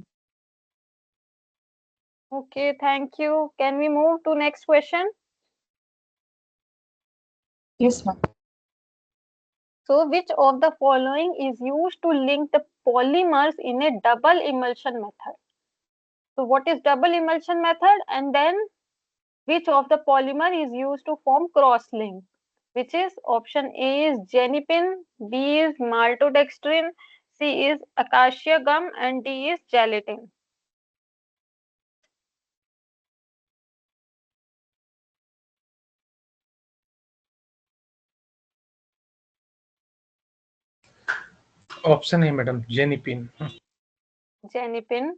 Okay, thank you. Can we move to next question? Yes, ma'am. So which of the following is used to link the polymers in a double emulsion method? So what is double emulsion method, and then which of the polymer is used to form cross link? Which is option A is genipin, B is maltodextrin, C is acacia gum, and D is gelatin. Option A, madam, Jenipin. Genipin.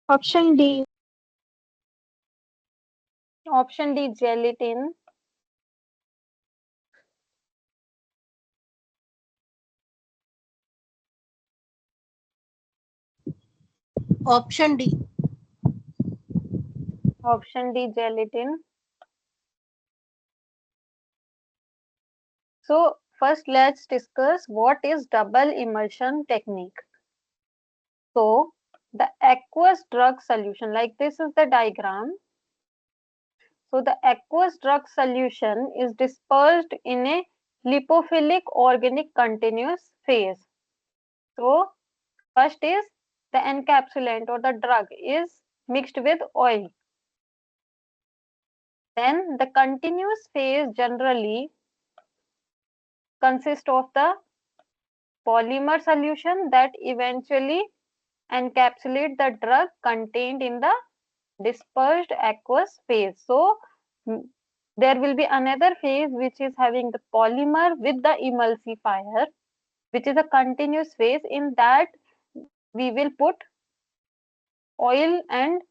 Option D. Option D, gelatin. Option D. Option D, gelatin. So first let's discuss what is double emulsion technique. So the aqueous drug solution, like this is the diagram. So the aqueous drug solution is dispersed in a lipophilic organic continuous phase. So first is the encapsulant or the drug is mixed with oil. Then the continuous phase generally consists of the polymer solution that eventually encapsulate the drug contained in the dispersed aqueous phase. So there will be another phase which is having the polymer with the emulsifier, which is a continuous phase. In that we will put oil and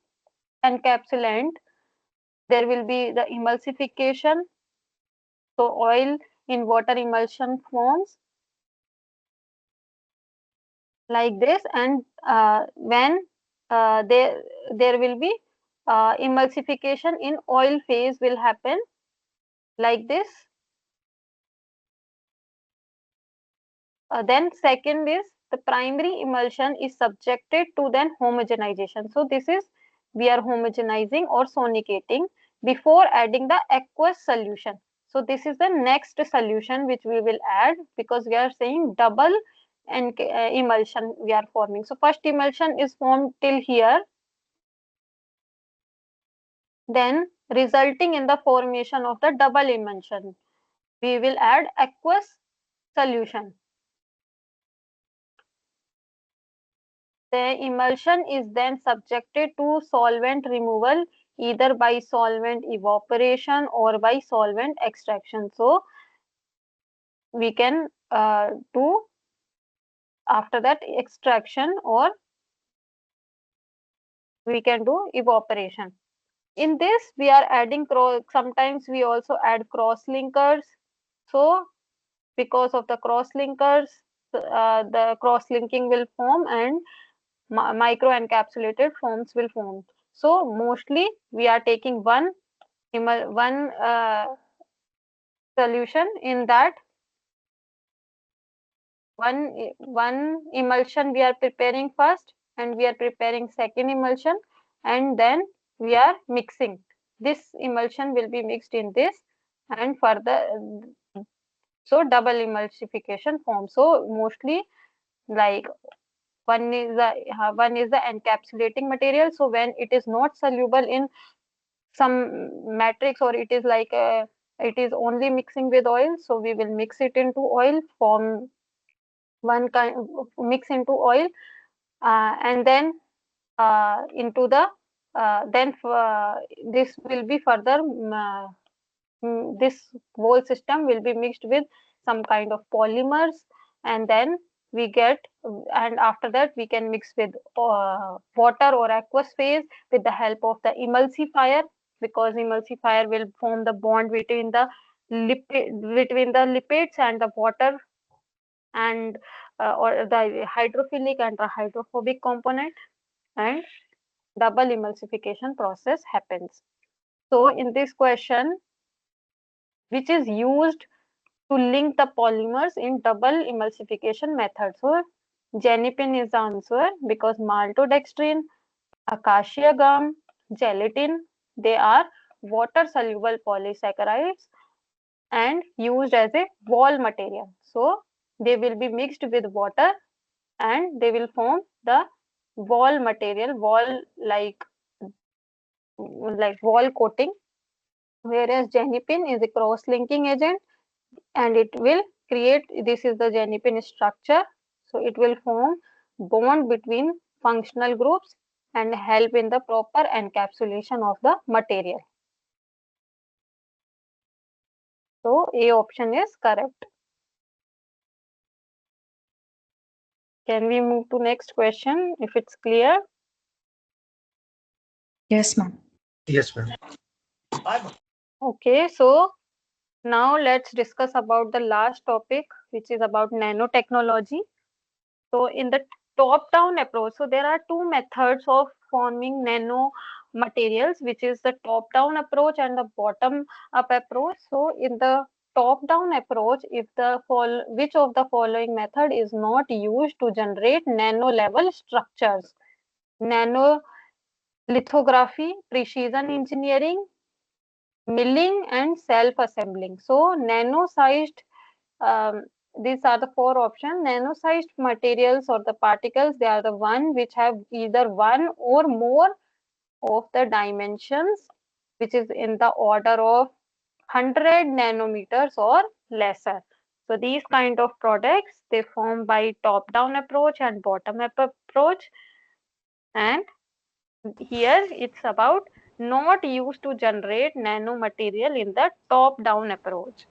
encapsulant. There will be the emulsification. So oil in water emulsion forms like this, and when there will be emulsification in oil phase will happen. like this. Then second is the primary emulsion is subjected to then homogenization. So this is we are homogenizing or sonicating before adding the aqueous solution. So this is the next solution which we will add, because we are saying double and emulsion we are forming. So first emulsion is formed till here, then resulting in the formation of the double emulsion, we will add aqueous solution. The emulsion is then subjected to solvent removal either by solvent evaporation or by solvent extraction. So we can do after that extraction, or we can do evaporation. In this we are adding sometimes we also add cross linkers. So because of the cross linkers, the cross linking will form and microencapsulated forms will form. So mostly we are taking one solution. In that one emulsion we are preparing first, and we are preparing second emulsion, and then we are mixing. This emulsion will be mixed in this, and further, so double emulsification form. So mostly, like, one is the encapsulating material. So when it is not soluble in some matrix, or it is like it is only mixing with oil, so we will mix it into oil, form one kind, mix into oil, and then into the then this will be further this whole system will be mixed with some kind of polymers, and then we get, and after that we can mix with water or aqueous phase with the help of the emulsifier, because emulsifier will form the bond between the lipids and the water, and or the hydrophilic and the hydrophobic component, and double emulsification process happens. So in this question, which is used to link the polymers in double emulsification method? So genipin is the answer, because maltodextrin, acacia gum, gelatin, they are water soluble polysaccharides and used as a wall material. So they will be mixed with water and they will form the wall material, wall like wall coating, whereas genipin is a cross-linking agent, and it will create, this is the genipin structure, so it will form bond between functional groups and help in the proper encapsulation of the material. So A option is correct. Can we move to next question if it's clear? Yes, ma'am. Yes, ma'am. Okay, so now let's discuss about the last topic, which is about nanotechnology. So in the top-down approach, so there are two methods of forming nano materials, which is the top-down approach and the bottom-up approach. So in the top-down approach, if which of the following method is not used to generate nano-level structures? Nano lithography, precision engineering, milling, and self-assembling. So nano-sized, um, these are the four options. Nano-sized materials or the particles, they are the one which have either one or more of the dimensions, which is in the order of 100 nanometers or lesser. So these kind of products, they form by top-down approach and bottom-up approach. And here it's about not used to generate nanomaterial in the top-down approach.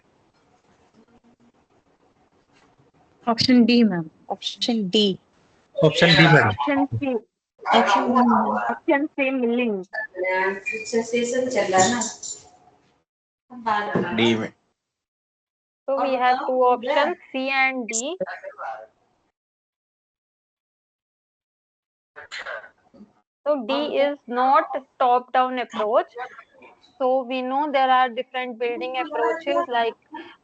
Option D, ma'am. Option D. Option D, madam. Option C. Option one, ma'am. Option C, milling. D में So we have two options, C and D. So D is not top-down approach. So we know there are different building approaches like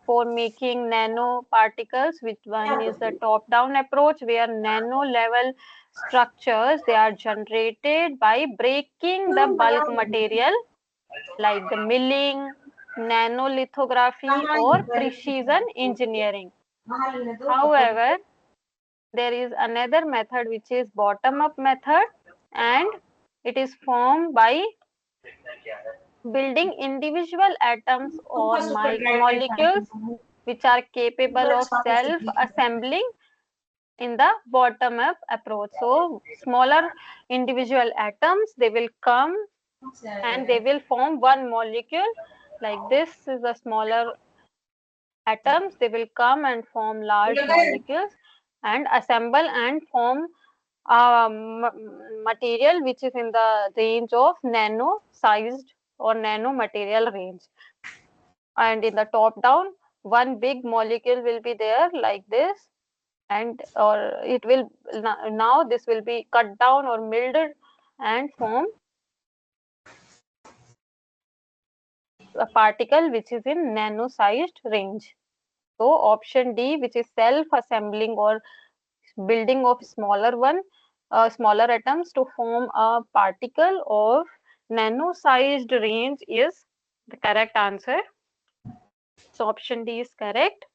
for making nanoparticles, which one is the top-down approach where nano-level structures they are generated by breaking the bulk material like the milling, nanolithography or precision engineering. However, there is another method which is bottom-up method and it is formed by building individual atoms or molecules which are capable of self-assembling in the bottom-up approach. So smaller individual atoms, they will come and they will form one molecule. Like this is the smaller atoms, they will come and form large molecules and assemble and form material which is in the range of nano sized or nano material range. And in the top down, one big molecule will be there like this, and or it will now this will be cut down or milled and form a particle which is in nano sized range. So option D, which is self assembling or building of smaller atoms to form a particle of nano sized range, is the correct answer. So option D is correct.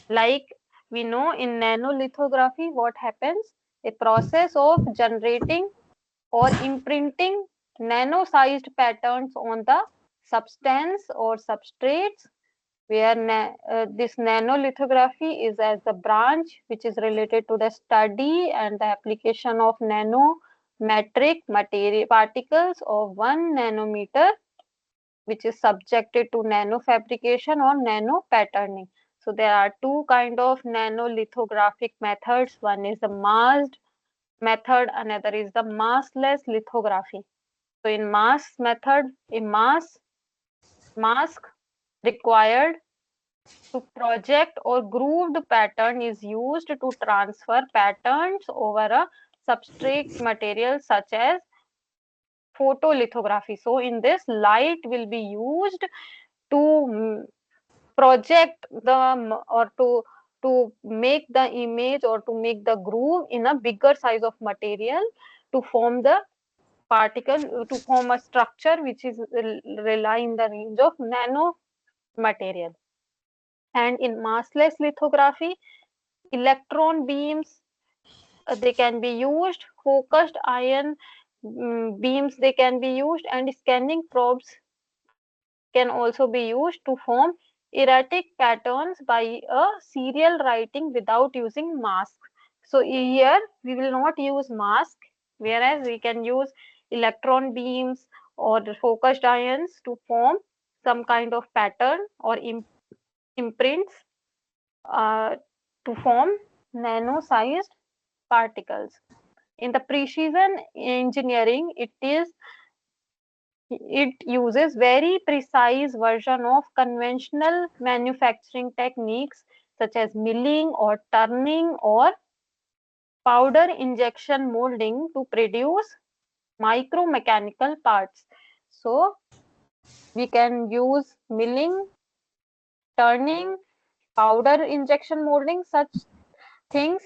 Like we know in nanolithography, what happens? A process of generating or imprinting nano-sized patterns on the substance or substrates, where this nanolithography is as the branch which is related to the study and the application of nanometric material particles of 1 nanometer, which is subjected to nanofabrication or nano patterning. So there are two kind of nanolithographic methods. One is the masked method, another is the maskless lithography. So in mask method, a mask required to project or grooved pattern is used to transfer patterns over a substrate material such as photolithography. So in this, light will be used to project or to make the image or to make the groove in a bigger size of material to form the particle, to form a structure which is rely in the range of nano material. And in massless lithography, electron beams they can be used, focused ion beams they can be used, and scanning probes can also be used to form erratic patterns by a serial writing without using mask. So here we will not use mask, whereas we can use electron beams or the focused ions to form some kind of pattern or imprints uh, to form nano-sized particles. In the precision engineering, it uses very precise version of conventional manufacturing techniques such as milling or turning or powder injection molding to produce micromechanical parts. So we can use milling, turning, powder injection molding, such things,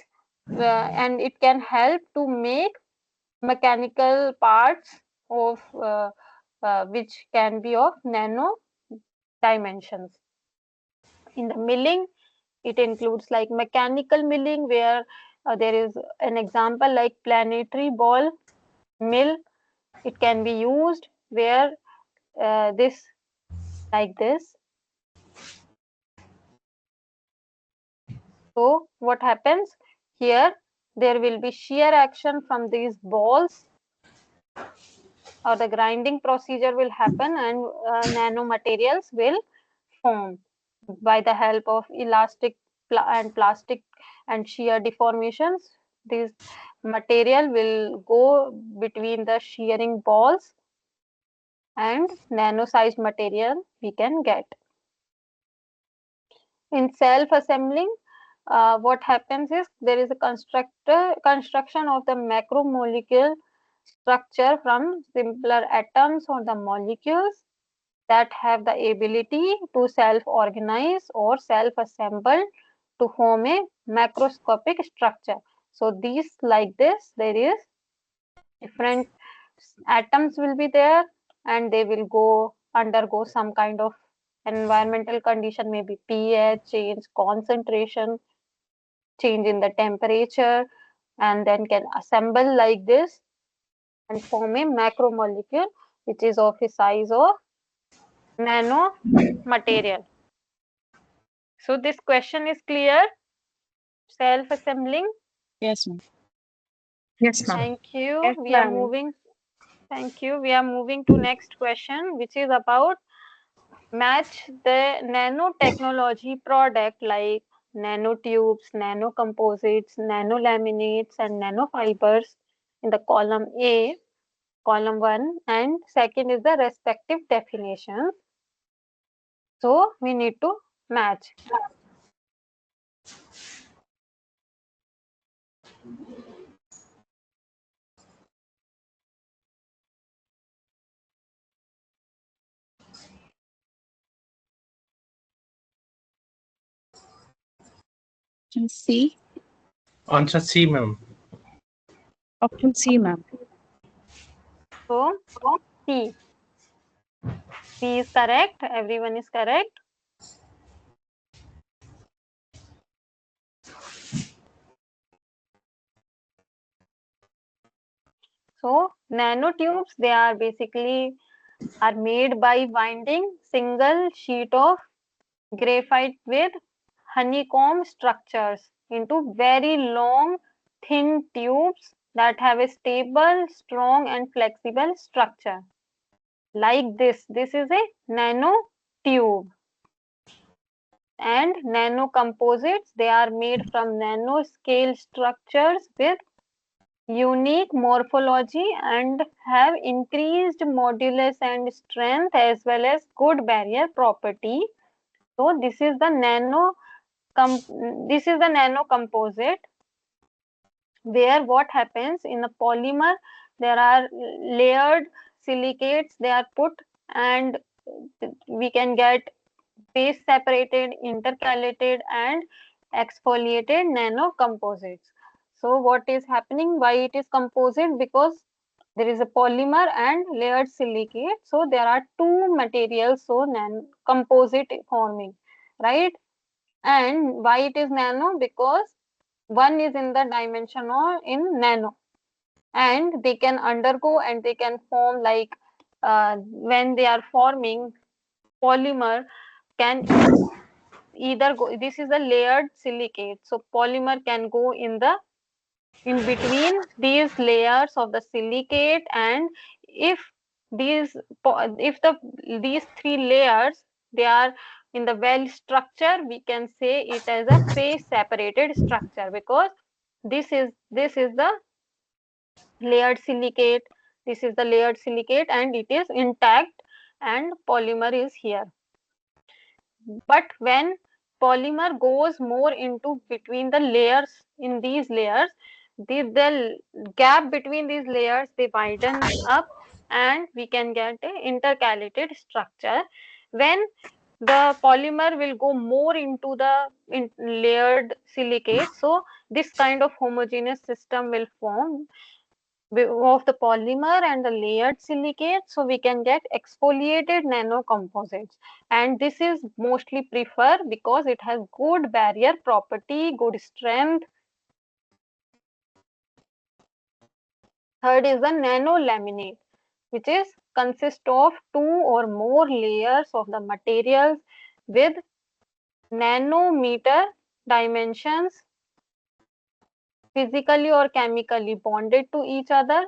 and it can help to make mechanical parts of which can be of nano dimensions. In the milling, it includes like mechanical milling, where there is an example like planetary ball mill. It can be used where this like this. So what happens here? There will be shear action from these balls, or the grinding procedure will happen, and nanomaterials will form by the help of elastic and plastic and shear deformations. This material will go between the shearing balls and nano-sized material we can get. In self-assembling, what happens is there is a construction of the macromolecule structure from simpler atoms or the molecules, that have the ability to self-organize or self-assemble to form a macroscopic structure. So these like this, there is different atoms will be there and they will undergo some kind of environmental condition, maybe pH change, concentration, change in the temperature, and then can assemble like this and form a macromolecule which is of a size of nano material. So this question is clear. Self-assembling. Yes, ma'am. Yes, ma'am. Thank you. Yes, We are ma'am. moving. Thank you. We are moving to next question, which is about match the nanotechnology product like nanotubes, nanocomposites, nanolaminates, and nanofibers in the column A, column 1, and second is the respective definitions. So we need to match. C. Answer C, ma'am. Option C, ma'am. So C. C is correct. Everyone is correct. So nanotubes, they are basically are made by binding single sheet of graphite with honeycomb structures into very long thin tubes that have a stable, strong and flexible structure. Like this. This is a nanotube. And nanocomposites, they are made from nanoscale structures with unique morphology and have increased modulus and strength as well as good barrier property. So this is the nanocomposite where what happens in a polymer, there are layered silicates they are put and we can get phase separated, intercalated and exfoliated nanocomposites. So what is happening? Why it is composite? Because there is a polymer and layered silicate. So there are two materials, so composite forming, right? And why it is nano? Because one is in the dimension or in nano, and they can undergo and they can form like when they are forming polymer can either go, this is a layered silicate, so polymer can go in between these layers of the silicate, and if these if these three layers they are in the well structure, we can say it as a phase separated structure because this is the layered silicate, this is the layered silicate and it is intact and polymer is here. But when polymer goes more into between the layers, in these layers, the gap between these layers they widen up and we can get a intercalated structure. When the polymer will go more into the layered silicate, so this kind of homogeneous system will form of the polymer and the layered silicate, so we can get exfoliated nanocomposites, and this is mostly preferred because it has good barrier property, good strength. Third is the nanolaminate, which is consist of two or more layers of the materials with nanometer dimensions, physically or chemically bonded to each other,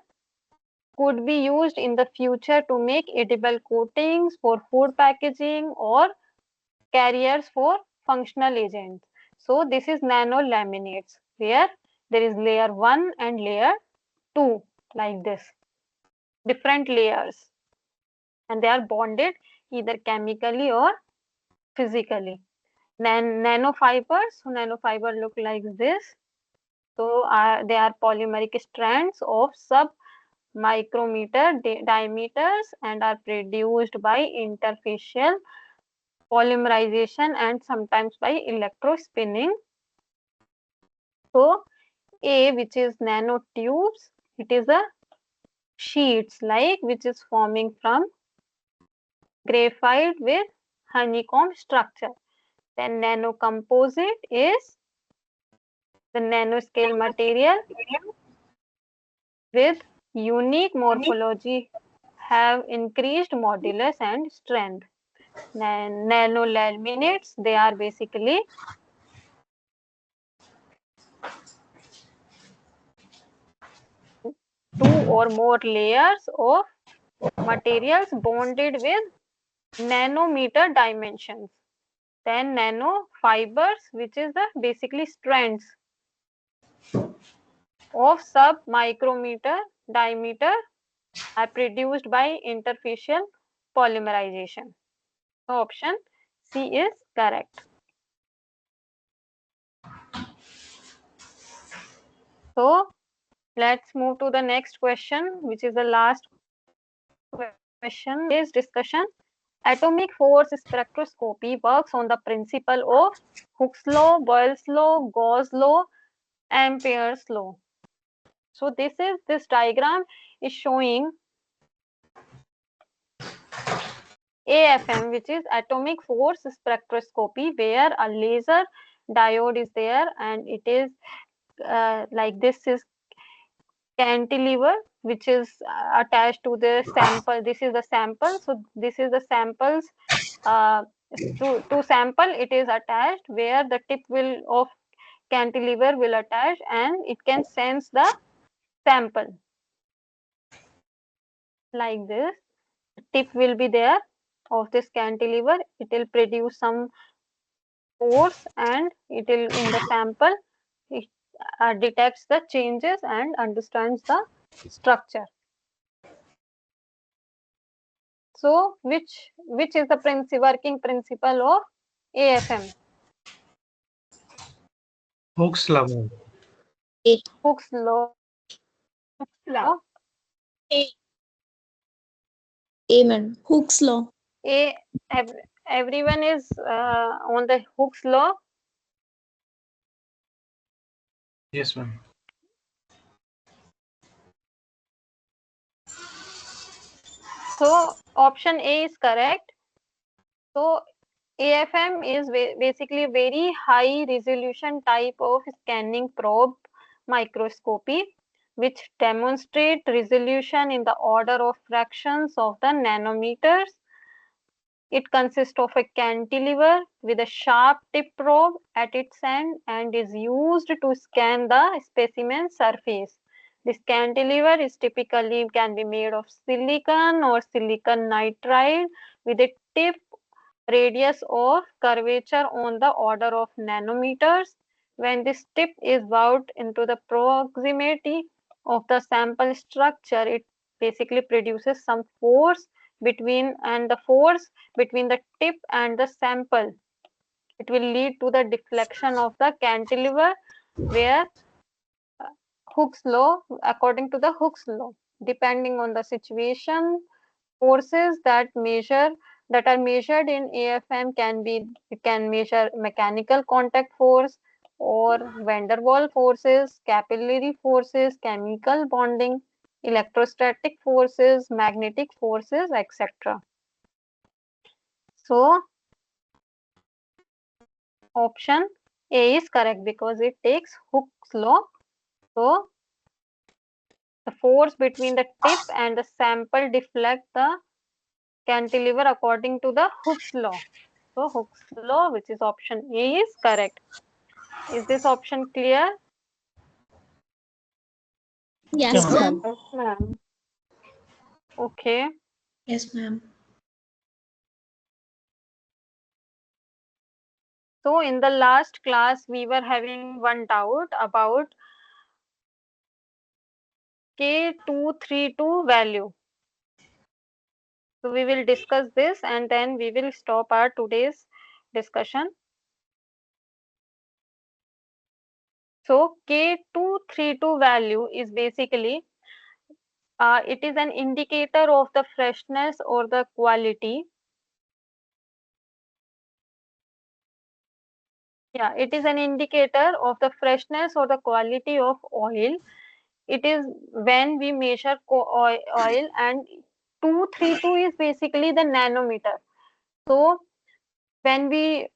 could be used in the future to make edible coatings for food packaging or carriers for functional agents. So this is nanolaminates where there is layer 1 and layer 2 like this, different layers, and they are bonded either chemically or physically. Nanofibers, so nanofiber look like this. So they are polymeric strands of micrometer diameters and are produced by interfacial polymerization and sometimes by electrospinning. So A, which is nanotubes, it is a sheets like which is forming from graphite with honeycomb structure. Then nanocomposite is the nanoscale material with unique morphology, have increased modulus and strength. Nanolaminates, they are basically two or more layers of materials bonded with nanometer dimensions. Then nanofibers, which is the basically strands of sub micrometer diameter, are produced by interfacial polymerization. So option C is correct. So let's move to the next question, which is the last question today's discussion. Atomic force spectroscopy works on the principle of Hooke's law, Boyle's law, Gauss law, Ampere's law. So this diagram is showing AFM, which is atomic force spectroscopy, where a laser diode is there, and it is like this is cantilever which is attached to the sample. This is the sample. So this is the samples. Uh, to sample it is attached where the tip will of cantilever will attach and it can sense the sample like this. Tip will be there of this cantilever. It will produce some force and it will in the sample it detects the changes and understands the structure. So which is the working principle of AFM? Hooke's law, ma'am. Hooke's law. A. Amen. Hooke's law. A, everyone is on the Hooke's law. Yes, ma'am. So option A is correct. So AFM is basically a very high resolution type of scanning probe microscopy which demonstrate resolution in the order of fractions of the nanometers. It consists of a cantilever with a sharp tip probe at its end and is used to scan the specimen surface. This cantilever is typically can be made of silicon or silicon nitride with a tip radius of curvature on the order of nanometers. When this tip is bowed into the proximity of the sample structure, it basically produces some force between the force between the tip and the sample. It will lead to the deflection of the cantilever where Hooke's law, according to the Hooke's law, depending on the situation, forces that are measured in AFM can measure mechanical contact force or van der Waals forces, capillary forces, chemical bonding, electrostatic forces, magnetic forces, etc. So option A is correct because it takes Hooke's law. So the force between the tip and the sample deflect the cantilever according to the Hooke's law. So Hooke's law, which is option A, is correct. Is this option clear? Yes, Yeah, ma'am. Yes, ma'am. Okay. Yes, ma'am. So in the last class, we were having one doubt about K232 value. So we will discuss this and then we will stop our today's discussion. So K232 value is basically It is an indicator of the freshness or the quality. Yeah, it is an indicator of the freshness or the quality of oil. It is when we measure oil, and 232 is basically the nanometer. So when we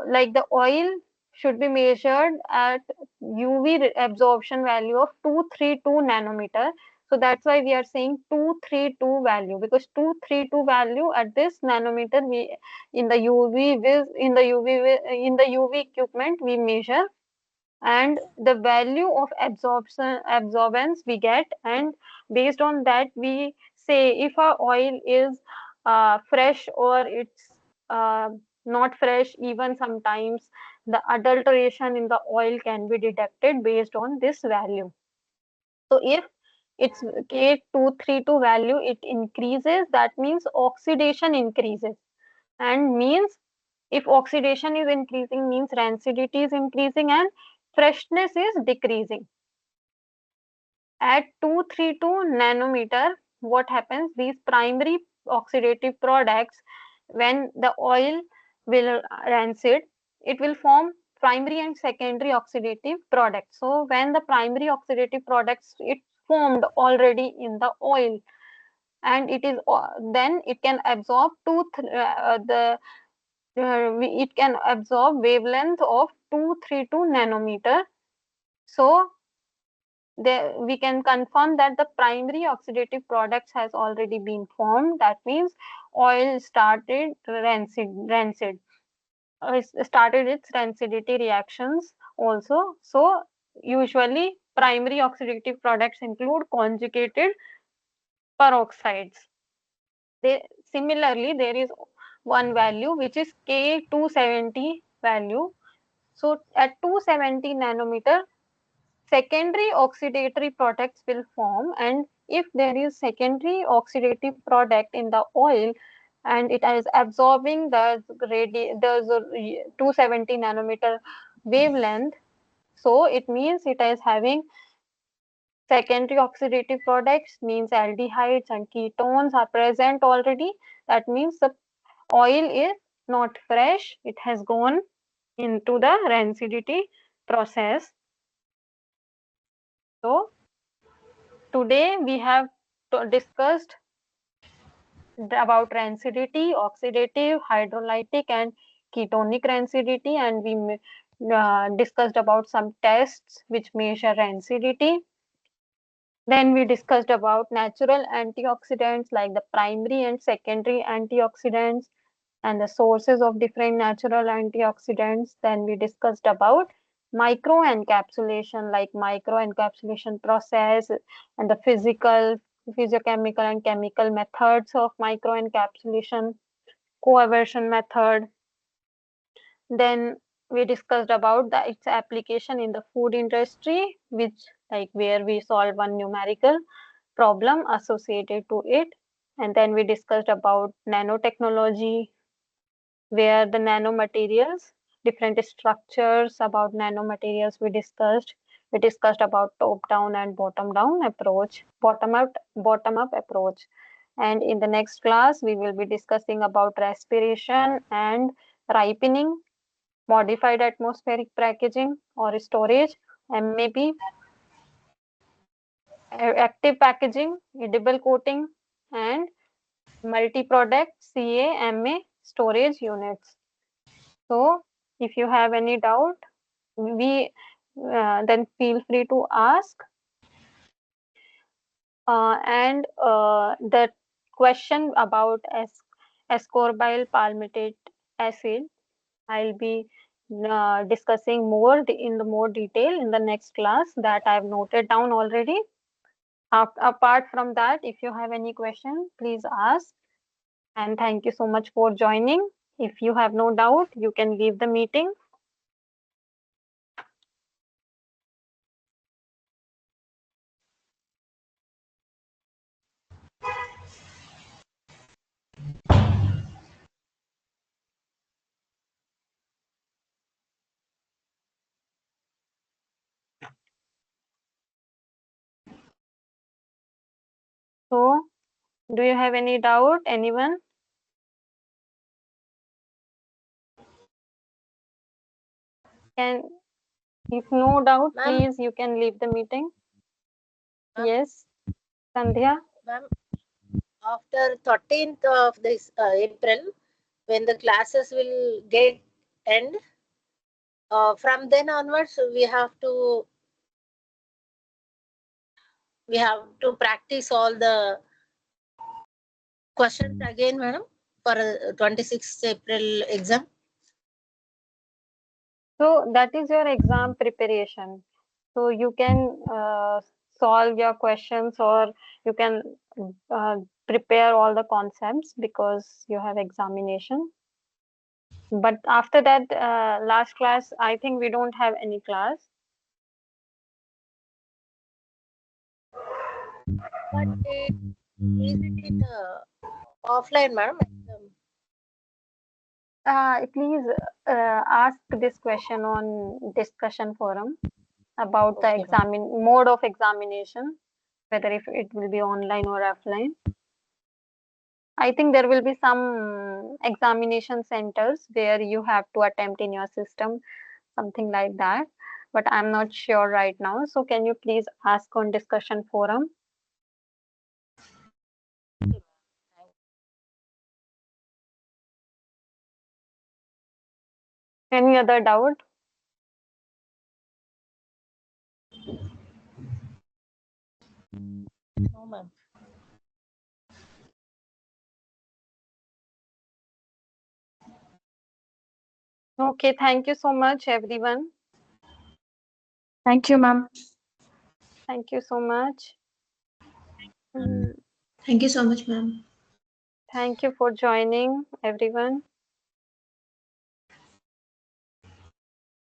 like the oil should be measured at UV absorption value of 232 nanometer. So that's why we are saying 232 value, because 232 value at this nanometer we in the in the UV equipment we measure, and the value of absorbance we get, and based on that we say if our oil is fresh or it's uh, not fresh. Even sometimes the adulteration in the oil can be detected based on this value. So if it's K232 value, it increases, that means oxidation increases, and means if oxidation is increasing means rancidity is increasing and freshness is decreasing. At 232 nanometer, what happens? These primary oxidative products, when the oil will rancid, it will form primary and secondary oxidative products. So when the primary oxidative products it formed already in the oil, and it is then it can absorb it can absorb wavelength of 232 nanometer. So we can confirm that the primary oxidative products has already been formed. That means oil started started its rancidity reactions also. So usually primary oxidative products include conjugated peroxides. Similarly, there is one value which is K270 value. So at 270 nanometer, secondary oxidatory products will form, and if there is secondary oxidative product in the oil and it is absorbing the 270 nanometer wavelength, so it means it is having secondary oxidative products, means aldehydes and ketones are present already. That means the oil is not fresh, it has gone into the rancidity process. So today we have discussed about rancidity, oxidative, hydrolytic and ketonic rancidity, and we discussed about some tests which measure rancidity. Then we discussed about natural antioxidants like the primary and secondary antioxidants and the sources of different natural antioxidants. Then we discussed about microencapsulation, like microencapsulation process and the physiochemical and chemical methods of microencapsulation, coaversion method. Then we discussed about its application in the food industry, which like where we solve one numerical problem associated to it. And then we discussed about nanotechnology, where the nanomaterials, different structures about nanomaterials we discussed. We discussed about top down and bottom down approach, bottom up approach. And in the next class, we will be discussing about respiration and ripening, modified atmospheric packaging or storage, MAP, active packaging, edible coating, and multi-product CAMA storage units. So if you have any doubt, we then feel free to ask. And the question about ascorbyl palmitate acid, I'll be discussing more in the more detail in the next class that I've noted down already. Apart from that, if you have any question, please ask. And thank you so much for joining. If you have no doubt, you can leave the meeting. So, do you have any doubt, anyone? Can, if no doubt, Ma'am. please you can leave the meeting. Ma'am. Yes, Sandhya. Ma'am, after 13th of this April, when the classes will get end, from then onwards we have to practice all the questions again, madam, for 26th April exam. So that is your exam preparation. So you can solve your questions, or you can uh, prepare all the concepts because you have examination. But after that, last class, I think we don't have any class. But is it in offline, madam? Please ask this question on discussion forum about the Okay, ma'am. mode of examination, whether if it will be online or offline. I think there will be some examination centers where you have to attempt in your system, something like that. But I'm not sure right now. So can you please ask on discussion forum? Any other doubt? No, ma'am. Okay, thank you so much, everyone. Thank you, ma'am. Thank you so much. Mm, Thank you so much, ma'am. Thank you for joining, everyone.